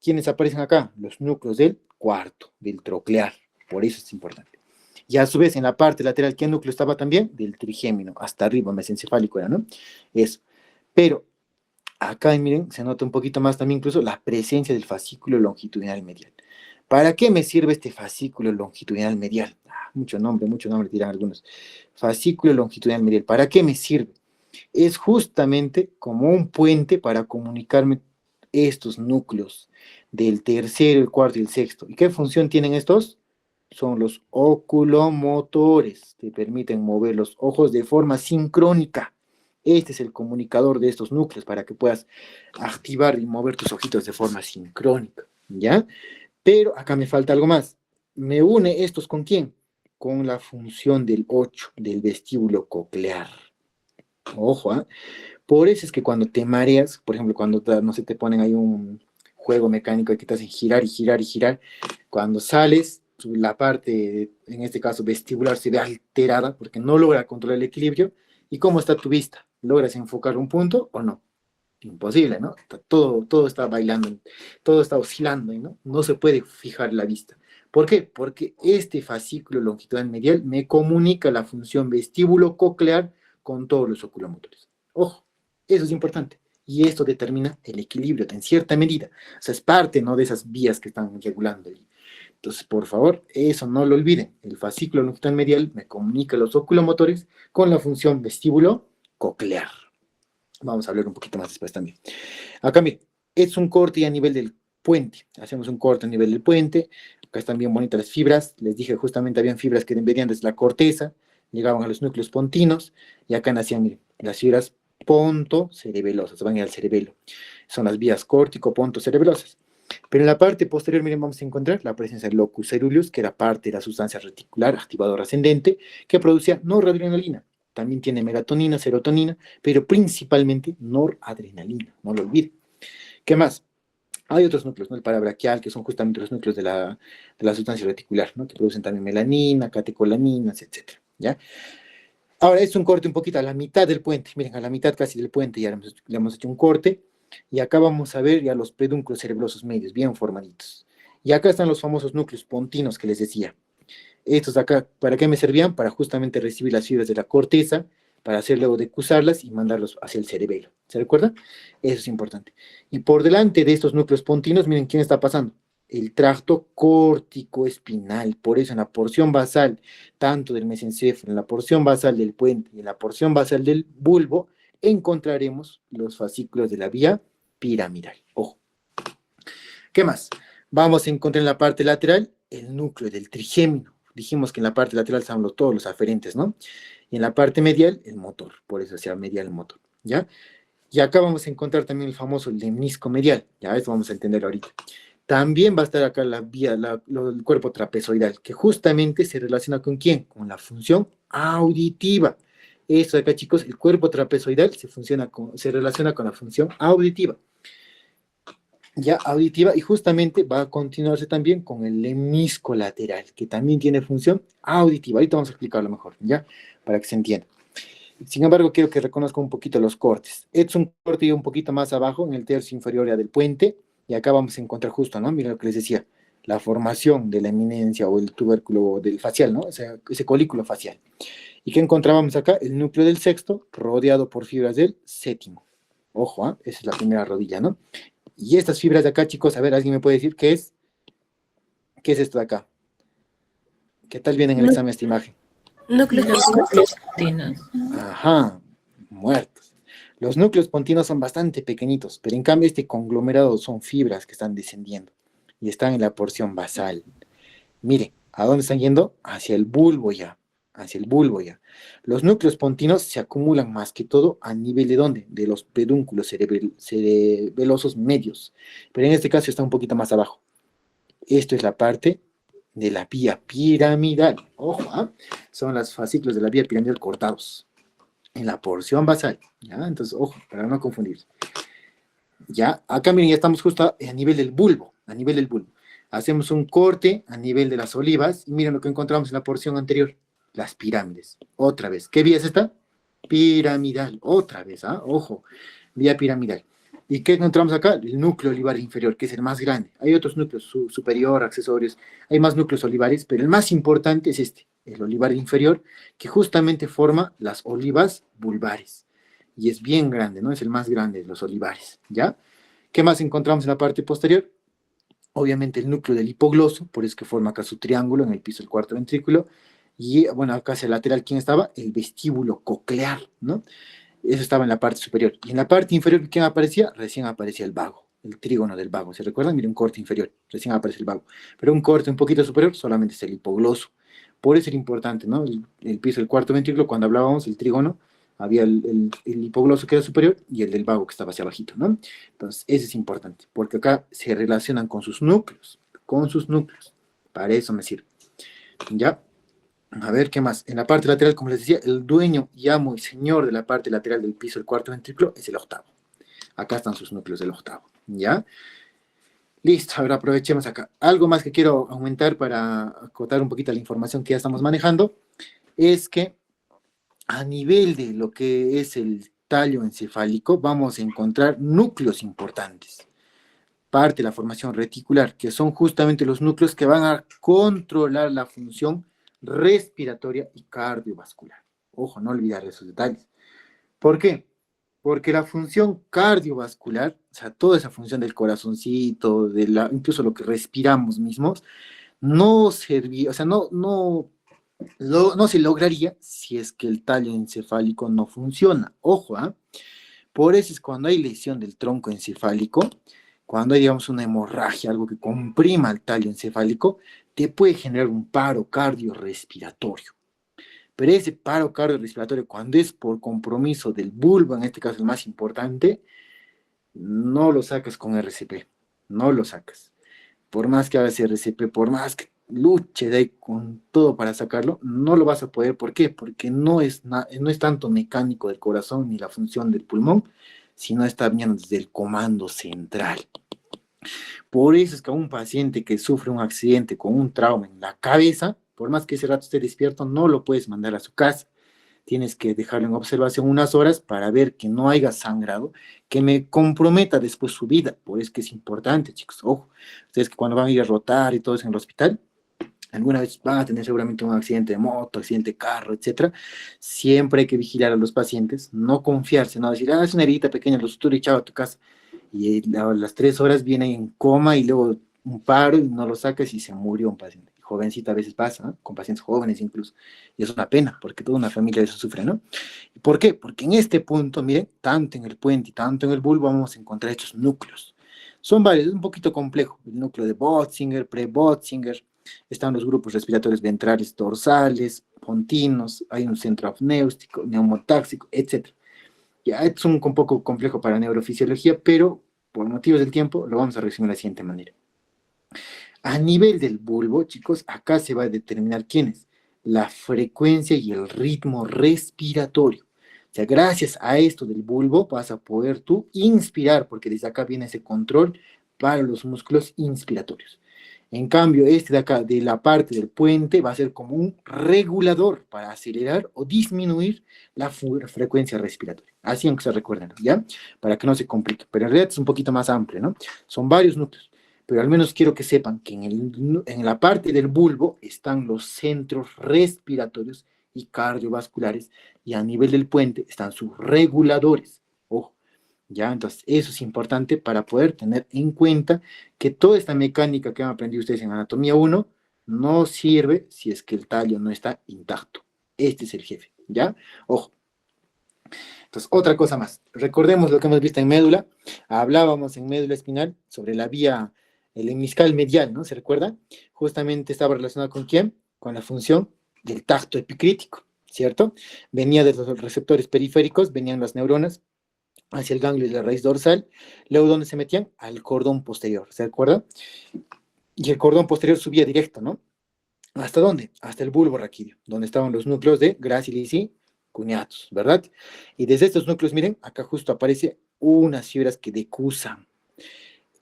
¿Quiénes aparecen acá? Los núcleos del cuarto, del troclear. Por eso es importante. Y a su vez, en la parte lateral, ¿qué núcleo estaba también? Del trigémino, hasta arriba, mesencefálico era, ¿no? Eso. Pero acá, miren, se nota un poquito más también incluso la presencia del fascículo longitudinal medial. ¿Para qué me sirve este fascículo longitudinal medial? Mucho nombre dirán algunos. Fascículo longitudinal medial, ¿para qué me sirve? Es justamente como un puente para comunicarme estos núcleos del tercero, el cuarto y el sexto. ¿Y qué función tienen estos? Son los oculomotores, te permiten mover los ojos de forma sincrónica. Este es el comunicador de estos núcleos para que puedas activar y mover tus ojitos de forma sincrónica, ¿ya? Pero acá me falta algo más. ¿Me une estos con quién? Con la función del 8, del vestíbulo coclear. Ojo, ¿eh? Por eso es que cuando te mareas, por ejemplo, cuando, no sé, te ponen ahí un juego mecánico que te hacen girar y girar y girar, cuando sales, la parte, en este caso vestibular, se ve alterada porque no logra controlar el equilibrio. ¿Y cómo está tu vista? ¿Logras enfocar un punto o no? Imposible, ¿no? Todo está bailando, todo está oscilando, ¿no? No se puede fijar la vista. ¿Por qué? Porque este fascículo longitudinal medial me comunica la función vestíbulo coclear con todos los oculomotores. Ojo, eso es importante. Y esto determina el equilibrio en cierta medida. O sea, es parte, ¿no?, de esas vías que están regulando. Entonces, por favor, eso no lo olviden. El fascículo longitudinal medial me comunica los oculomotores con la función vestíbulo coclear. Vamos a hablar un poquito más después también. Acá, miren, es un corte a nivel del puente. Hacemos un corte a nivel del puente. Acá están bien bonitas las fibras. Les dije justamente habían fibras que venían desde la corteza, llegaban a los núcleos pontinos, y acá nacían, miren, las fibras pontocerebelosas, van a ir al cerebelo. Son las vías córtico-pontocerebelosas. Pero en la parte posterior, miren, vamos a encontrar la presencia del locus ceruleus, que era parte de la sustancia reticular activadora ascendente, que producía noradrenalina. También tiene melatonina, serotonina, pero principalmente noradrenalina, no lo olviden. ¿Qué más? Hay otros núcleos, ¿no? El parabraquial, que son justamente los núcleos de la sustancia reticular, ¿no?, que producen también melanina, catecolaminas, etc. ¿Ya? Ahora, es un corte un poquito a la mitad del puente. Miren, a la mitad casi del puente ya le hemos hecho un corte. Y acá vamos a ver ya los pedúnculos cerebrosos medios, bien formaditos. Y acá están los famosos núcleos pontinos que les decía. Estos acá, ¿para qué me servían? Para justamente recibir las fibras de la corteza, para hacer luego decusarlas y mandarlos hacia el cerebelo. ¿Se recuerda? Eso es importante. Y por delante de estos núcleos pontinos, miren quién está pasando. El tracto córtico espinal. Por eso en la porción basal, tanto del mesencéfalo, en la porción basal del puente y en la porción basal del bulbo, encontraremos los fascículos de la vía piramidal. Ojo. ¿Qué más? Vamos a encontrar en la parte lateral el núcleo del trigémino. Dijimos que en la parte lateral están todos los aferentes, ¿no? Y en la parte medial, el motor. Por eso se llama medial el motor, ¿ya? Y acá vamos a encontrar también el famoso lemnisco medial, ya eso vamos a entender ahorita. También va a estar acá la vía, el cuerpo trapezoidal, que justamente se relaciona con ¿quién? Con la función auditiva. Eso de acá, chicos, el cuerpo trapezoidal se relaciona con la función auditiva. Ya auditiva, y justamente va a continuarse también con el lemnisco lateral, que también tiene función auditiva. Ahorita vamos a explicarlo mejor, ¿ya? Para que se entienda. Sin embargo, quiero que reconozca un poquito los cortes. Este es un corte un poquito más abajo, en el tercio inferior ya del puente, y acá vamos a encontrar justo, ¿no? Mira lo que les decía, la formación de la eminencia o el tubérculo del facial, ¿no? Ese colículo facial. ¿Y qué encontrábamos acá? El núcleo del sexto, rodeado por fibras del séptimo. Ojo, ¿eh? Esa es la primera rodilla, ¿no? Y estas fibras de acá, chicos, a ver, ¿alguien me puede decir qué es? ¿Qué es esto de acá? ¿Qué tal viene en el Nú- examen esta imagen? Núcleos Los pontinos. Ajá, muertos. Los núcleos pontinos son bastante pequeñitos, pero en cambio este conglomerado son fibras que están descendiendo y están en la porción basal. Mire, ¿a dónde están yendo? Hacia el bulbo ya, hacia el bulbo ya. Los núcleos pontinos se acumulan más que todo a nivel de ¿dónde? De los pedúnculos cerebelosos medios, pero en este caso está un poquito más abajo. Esto es la parte de la vía piramidal. Ojo, ¿ah? Son los fascículos de la vía piramidal cortados en la porción basal, ¿ya? Entonces, ojo, para no confundir. Ya, acá miren, ya estamos justo a nivel del bulbo, a nivel del bulbo. Hacemos un corte a nivel de las olivas y miren lo que encontramos en la porción anterior, las pirámides. Otra vez, ¿qué vía es esta? Piramidal, otra vez, ¿ah? Ojo, vía piramidal. ¿Y qué encontramos acá? El núcleo olivar inferior, que es el más grande. Hay otros núcleos superior, accesorios, hay más núcleos olivares, pero el más importante es este, el olivar inferior, que justamente forma las olivas vulvares. Y es bien grande, ¿no? Es el más grande de los olivares, ¿ya? ¿Qué más encontramos en la parte posterior? Obviamente el núcleo del hipogloso, por eso que forma acá su triángulo en el piso del cuarto ventrículo. Y bueno, acá hacia el lateral, ¿quién estaba? El vestíbulo coclear, ¿no? Eso estaba en la parte superior. Y en la parte inferior, ¿quién aparecía? Recién aparecía el vago, el trígono del vago. ¿Se recuerdan? Mire, un corte inferior, recién aparece el vago. Pero un corte un poquito superior solamente es el hipogloso. Por eso era importante, ¿no? El piso del cuarto ventrículo, cuando hablábamos del trígono, había el hipogloso que era superior y el del vago que estaba hacia abajito, ¿no? Entonces, eso es importante, porque acá se relacionan con sus núcleos, con sus núcleos. Para eso me sirve. ¿Ya? A ver, ¿qué más? En la parte lateral, como les decía, el dueño y amo y señor de la parte lateral del piso del cuarto ventrículo es el octavo. Acá están sus núcleos del octavo, ¿ya? Listo, ahora aprovechemos acá. Algo más que quiero aumentar para acotar un poquito la información que ya estamos manejando es que a nivel de lo que es el tallo encefálico vamos a encontrar núcleos importantes. Parte de la formación reticular, que son justamente los núcleos que van a controlar la función respiratoria y cardiovascular. Ojo, no olvidar esos detalles. ¿Por qué? Porque la función cardiovascular, o sea, toda esa función del corazoncito, incluso lo que respiramos mismos, no serviría, o sea, no se lograría si es que el tallo encefálico no funciona. Ojo, ¿ah? Por eso es cuando hay lesión del tronco encefálico, cuando hay, digamos, una hemorragia, algo que comprima el tallo encefálico, te puede generar un paro cardiorrespiratorio. Pero ese paro cardiorrespiratorio, cuando es por compromiso del bulbo, en este caso el más importante, no lo sacas con RCP, no lo sacas. Por más que hagas RCP, por más que luche de ahí con todo para sacarlo, no lo vas a poder. ¿Por qué? Porque no es tanto mecánico del corazón ni la función del pulmón, sino está viendo desde el comando central. Por eso es que a un paciente que sufre un accidente con un trauma en la cabeza, por más que ese rato esté despierto, no lo puedes mandar a su casa. Tienes que dejarlo en observación unas horas para ver que no haya sangrado, que me comprometa después su vida. Por eso es que es importante, chicos. Ojo, ustedes que cuando van a ir a rotar y todo eso en el hospital, alguna vez van a tener seguramente un accidente de moto, accidente de carro, etcétera. Siempre hay que vigilar a los pacientes, no confiarse, no decir, es una herida pequeña, lo suturo y chao a tu casa. Y a las 3 horas viene en coma y luego un paro y no lo sacas y se murió un paciente. Jovencita a veces pasa, ¿no? Con pacientes jóvenes incluso. Y es una pena, porque toda una familia de eso sufre, ¿no? ¿Por qué? Porque en este punto, miren, tanto en el puente y tanto en el bulbo vamos a encontrar estos núcleos. Son varios, es un poquito complejo. El núcleo de Botzinger, pre-Botzinger, están los grupos respiratorios ventrales dorsales, pontinos, hay un centro apnéustico, neumotáxico, etc. Ya, es un poco complejo para neurofisiología, pero por motivos del tiempo lo vamos a resumir de la siguiente manera. A nivel del bulbo, chicos, acá se va a determinar quién es, la frecuencia y el ritmo respiratorio. O sea, gracias a esto del bulbo vas a poder tú inspirar, porque desde acá viene ese control para los músculos inspiratorios. En cambio, este de acá, de la parte del puente, va a ser como un regulador para acelerar o disminuir la frecuencia respiratoria. Así aunque se recuerden, ¿ya? Para que no se complique. Pero en realidad es un poquito más amplio, ¿no? Son varios núcleos. Pero al menos quiero que sepan que en la parte del bulbo están los centros respiratorios y cardiovasculares, y a nivel del puente están sus reguladores. Ojo, ¿ya? Entonces, eso es importante para poder tener en cuenta que toda esta mecánica que han aprendido ustedes en Anatomía 1 no sirve si es que el tallo no está intacto. Este es el jefe, ¿ya? Ojo. Entonces, otra cosa más. Recordemos lo que hemos visto en médula. Hablábamos en médula espinal sobre la vía, el hemiscal medial, ¿no? ¿Se recuerda? Justamente estaba relacionado con ¿quién? Con la función del tacto epicrítico, ¿cierto? Venía de los receptores periféricos, venían las neuronas hacia el ganglio de la raíz dorsal, luego ¿dónde se metían? Al cordón posterior, ¿se acuerda? Y el cordón posterior subía directo, ¿no? ¿Hasta dónde? Hasta el bulbo raquídeo, donde estaban los núcleos de gracilis y cuneatus, ¿verdad? Y desde estos núcleos, miren, acá justo aparece unas fibras que decusan.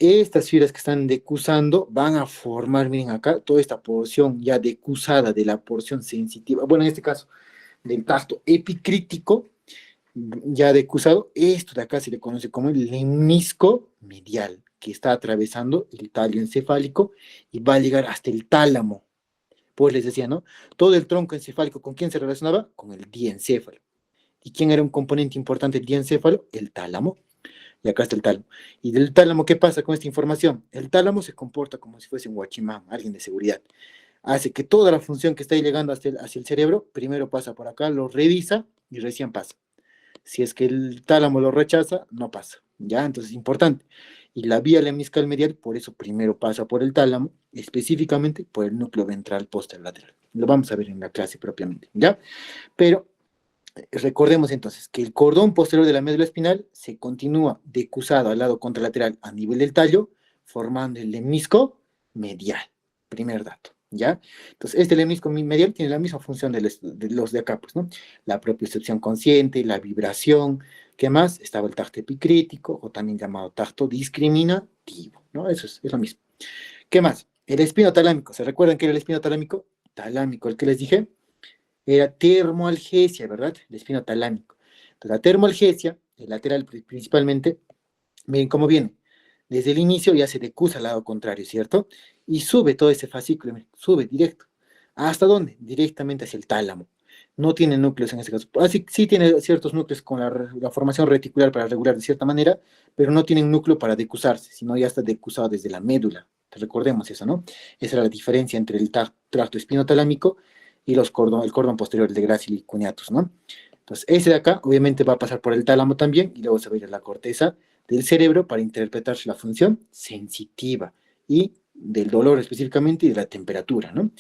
Estas fibras que están decusando van a formar, miren acá, toda esta porción ya decusada de la porción sensitiva, bueno, en este caso, del tacto epicrítico, ya decusado, esto de acá se le conoce como el lemnisco medial, que está atravesando el tallo encefálico y va a llegar hasta el tálamo. Pues les decía, ¿no? Todo el tronco encefálico, ¿con quién se relacionaba? Con el diencéfalo. ¿Y quién era un componente importante del diencéfalo? El tálamo. Y acá está el tálamo. ¿Y del tálamo qué pasa con esta información? El tálamo se comporta como si fuese un guachimán, alguien de seguridad. Hace que toda la función que está ahí llegando hacia el cerebro, primero pasa por acá, lo revisa y recién pasa. Si es que el tálamo lo rechaza, no pasa. ¿Ya? Entonces es importante. Y la vía lemniscal medial, por eso primero pasa por el tálamo, específicamente por el núcleo ventral posterolateral. Lo vamos a ver en la clase propiamente, ¿ya? Pero recordemos entonces que el cordón posterior de la médula espinal se continúa decusado al lado contralateral a nivel del tallo, formando el lemnisco medial. Primer dato, ¿ya? Entonces, este lemnisco medial tiene la misma función de los de acá, pues, ¿no? La propiocepción consciente, la vibración. ¿Qué más? Estaba el tacto epicrítico, o también llamado tacto discriminativo, ¿no? Eso es lo mismo. ¿Qué más? El espino talámico. ¿Se recuerdan qué era el espino talámico? Talámico, el que les dije, era termoalgesia, ¿verdad? El espino talámico. Entonces, la termoalgesia, el lateral principalmente, miren cómo viene. Desde el inicio ya se decusa al lado contrario, ¿cierto? Y sube todo ese fascículo, miren, sube directo. ¿Hasta dónde? Directamente hacia el tálamo. No tiene núcleos en este caso. Así, sí tiene ciertos núcleos con la formación reticular para regular de cierta manera, pero no tienen núcleo para decusarse, sino ya está decusado desde la médula. Recordemos eso, ¿no? Esa era la diferencia entre el tracto espinotalámico y el cordón posterior de Gracili cuneatus, ¿no? Entonces, ese de acá obviamente va a pasar por el tálamo también y luego se va a ir a la corteza del cerebro para interpretar la función sensitiva y del dolor específicamente y de la temperatura, ¿no?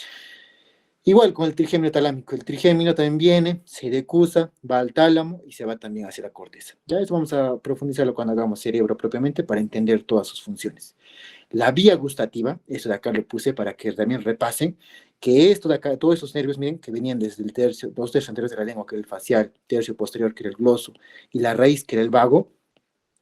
Igual con el trigémino talámico, el trigémino también viene, se decusa, va al tálamo y se va también hacia la corteza. Ya eso vamos a profundizarlo cuando hagamos cerebro propiamente para entender todas sus funciones. La vía gustativa, eso de acá lo puse para que también repasen, que esto de acá, todos estos nervios, miren, que venían desde el tercio, dos tercios anteriores de la lengua, que era el facial, tercio posterior, que era el gloso, y la raíz, que era el vago,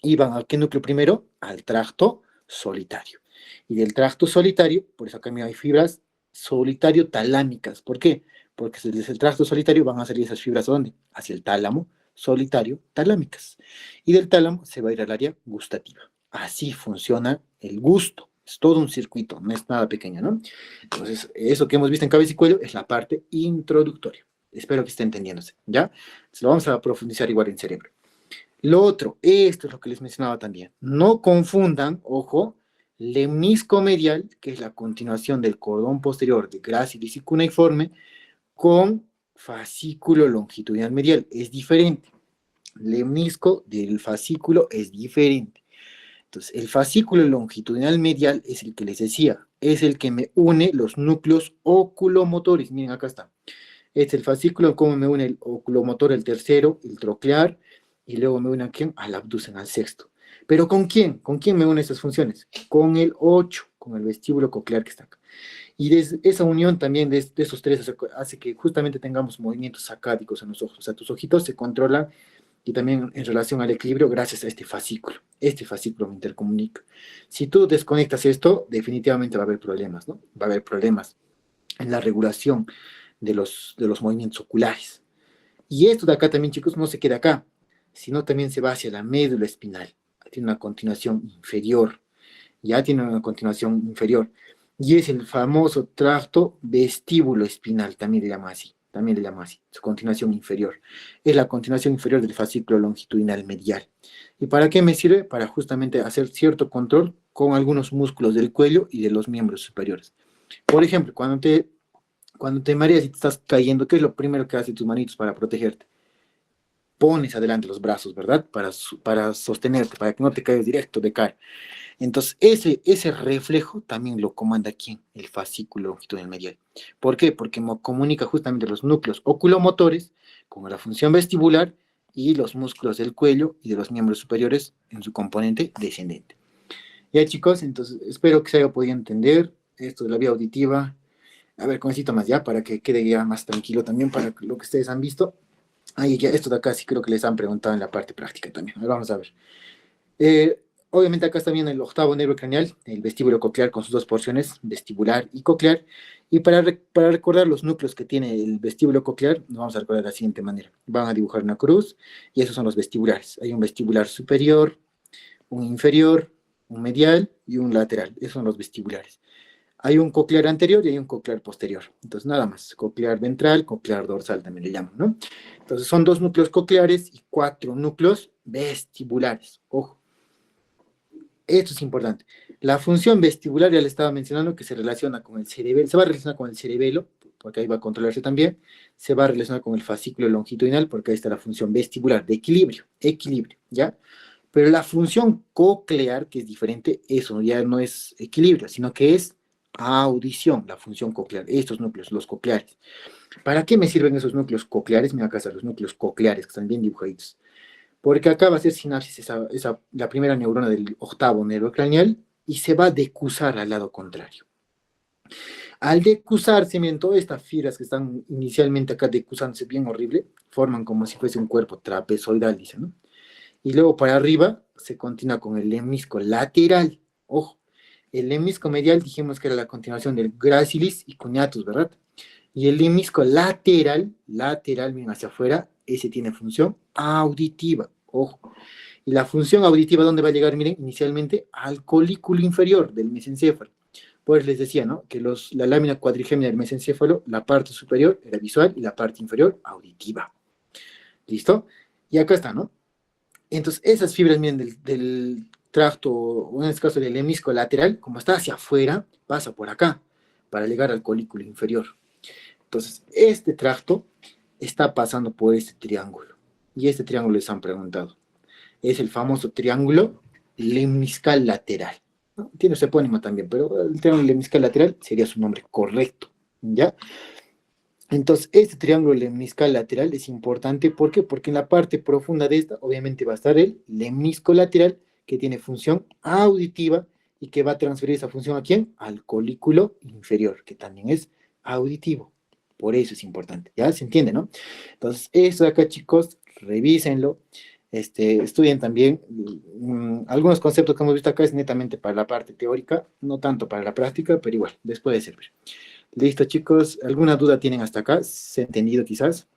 iban ¿a qué núcleo primero? Al tracto solitario. Y del tracto solitario, por eso acá hay fibras solitario talámicas. ¿Por qué? Porque desde el tracto solitario van a salir esas fibras, ¿a dónde? Hacia el tálamo solitario talámicas. Y del tálamo se va a ir al área gustativa. Así funciona el gusto. Es todo un circuito, no es nada pequeño, ¿no? Entonces, eso que hemos visto en cabeza y cuello es la parte introductoria. Espero que esté entendiéndose, ¿ya? Entonces, lo vamos a profundizar igual en cerebro. Lo otro, esto es lo que les mencionaba también. No confundan, ojo, lemnisco medial, que es la continuación del cordón posterior de gracilis y cuneiforme, con fascículo longitudinal medial. Es diferente. Lemnisco del fascículo es diferente. Entonces, el fascículo longitudinal medial es el que les decía, es el que me une los núcleos oculomotores. Miren, acá está. Este es el fascículo, cómo me une el oculomotor, el tercero, el troclear, y luego me une a quién, al abducen, al sexto. ¿Pero con quién? ¿Con quién me une estas funciones? Con el 8, con el vestíbulo coclear que está acá. Y esa unión también de esos tres hace que justamente tengamos movimientos sacádicos en los ojos. O sea, tus ojitos se controlan y también en relación al equilibrio gracias a este fascículo. Este fascículo me intercomunica. Si tú desconectas esto, definitivamente va a haber problemas, ¿no? Va a haber problemas en la regulación de los movimientos oculares. Y esto de acá también, chicos, no se queda acá, sino también se va hacia la médula espinal. Tiene una continuación inferior. Ya tiene una continuación inferior. Y es el famoso tracto vestíbulo espinal, también le llama así. También le llama así, su continuación inferior. Es la continuación inferior del fascículo longitudinal medial. ¿Y para qué me sirve? Para justamente hacer cierto control con algunos músculos del cuello y de los miembros superiores. Por ejemplo, cuando te mareas y te estás cayendo, ¿qué es lo primero que hacen tus manitos para protegerte? Pones adelante los brazos, ¿verdad? Para sostenerte, para que no te caigas directo de cara. Entonces, ese reflejo también lo comanda ¿quién? El fascículo longitudinal medial. ¿Por qué? Porque comunica justamente los núcleos oculomotores con la función vestibular y los músculos del cuello y de los miembros superiores en su componente descendente. Ya, chicos, entonces espero que se haya podido entender esto de la vía auditiva. A ver, con esto más ya, para que quede ya más tranquilo también para lo que ustedes han visto. Ahí ya, esto de acá sí creo que les han preguntado en la parte práctica también. A ver, vamos a ver. Obviamente acá está bien el octavo nervio craneal, el vestíbulo coclear con sus dos porciones, vestibular y coclear. Y para recordar los núcleos que tiene el vestíbulo coclear, nos vamos a recordar de la siguiente manera. Van a dibujar una cruz y esos son los vestibulares. Hay un vestibular superior, un inferior, un medial y un lateral. Esos son los vestibulares. Hay un coclear anterior y hay un coclear posterior. Entonces, nada más. Coclear ventral, coclear dorsal también le llaman, ¿no? Entonces, son 2 núcleos cocleares y 4 núcleos vestibulares. Ojo. Esto es importante. La función vestibular, ya le estaba mencionando, que se relaciona con el cerebelo, se va a relacionar con el cerebelo, porque ahí va a controlarse también, se va a relacionar con el fascículo longitudinal, porque ahí está la función vestibular, de equilibrio, ¿ya? Pero la función coclear, que es diferente, eso ya no es equilibrio, sino que es audición, la función coclear, estos núcleos, los cocleares. ¿Para qué me sirven esos núcleos cocleares? Mira acá están los núcleos cocleares, que están bien dibujaditos. Porque acá va a ser sinapsis la primera neurona del octavo nervio craneal y se va a decusar al lado contrario. Al decusarse, miren, todas estas fibras que están inicialmente acá decusándose bien horrible, forman como si fuese un cuerpo trapezoidal, dicen, ¿no? Y luego para arriba se continúa con el hemisco lateral. Ojo, el hemisco medial dijimos que era la continuación del gracilis y cuneatus, ¿verdad? Y el hemisco lateral, miren hacia afuera, ese tiene función auditiva. Ojo. Y la función auditiva, ¿dónde va a llegar? Miren, inicialmente al colículo inferior del mesencéfalo. Pues les decía, ¿no? Que la lámina cuadrigémina del mesencéfalo, la parte superior era visual y la parte inferior auditiva. ¿Listo? Y acá está, ¿no? Entonces, esas fibras, miren, del tracto, o en este caso del hemisco lateral, como está hacia afuera, pasa por acá, para llegar al colículo inferior. Entonces, este tracto está pasando por este triángulo. Y este triángulo les han preguntado. Es el famoso triángulo lemniscal lateral, ¿no? Tiene su epónimo también, pero el triángulo lemniscal lateral sería su nombre correcto, ¿ya? Entonces, este triángulo lemniscal lateral es importante, ¿por qué? Porque en la parte profunda de esta, obviamente va a estar el lemnisco lateral, que tiene función auditiva y que va a transferir esa función ¿a quién? Al colículo inferior, que también es auditivo. Por eso es importante, ¿ya? ¿Se entiende, no? Entonces, esto de acá, chicos, revísenlo, estudien también. Algunos conceptos que hemos visto acá es netamente para la parte teórica, no tanto para la práctica, pero igual, les puede servir. Listo, chicos, ¿alguna duda tienen hasta acá? ¿Se ha entendido quizás?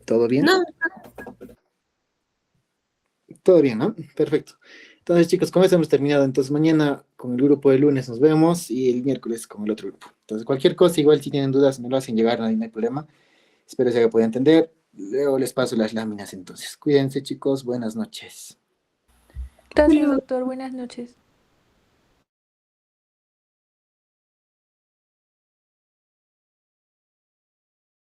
¿Todo bien? No, Todo bien, ¿no? Perfecto. Entonces, chicos, con eso hemos terminado. Entonces, mañana con el grupo de lunes nos vemos y el miércoles con el otro grupo. Entonces, cualquier cosa, igual si tienen dudas, me lo hacen llegar, no hay problema. Espero se haya podido entender. Luego les paso las láminas entonces. Cuídense, chicos. Buenas noches. Gracias, doctor. Buenas noches.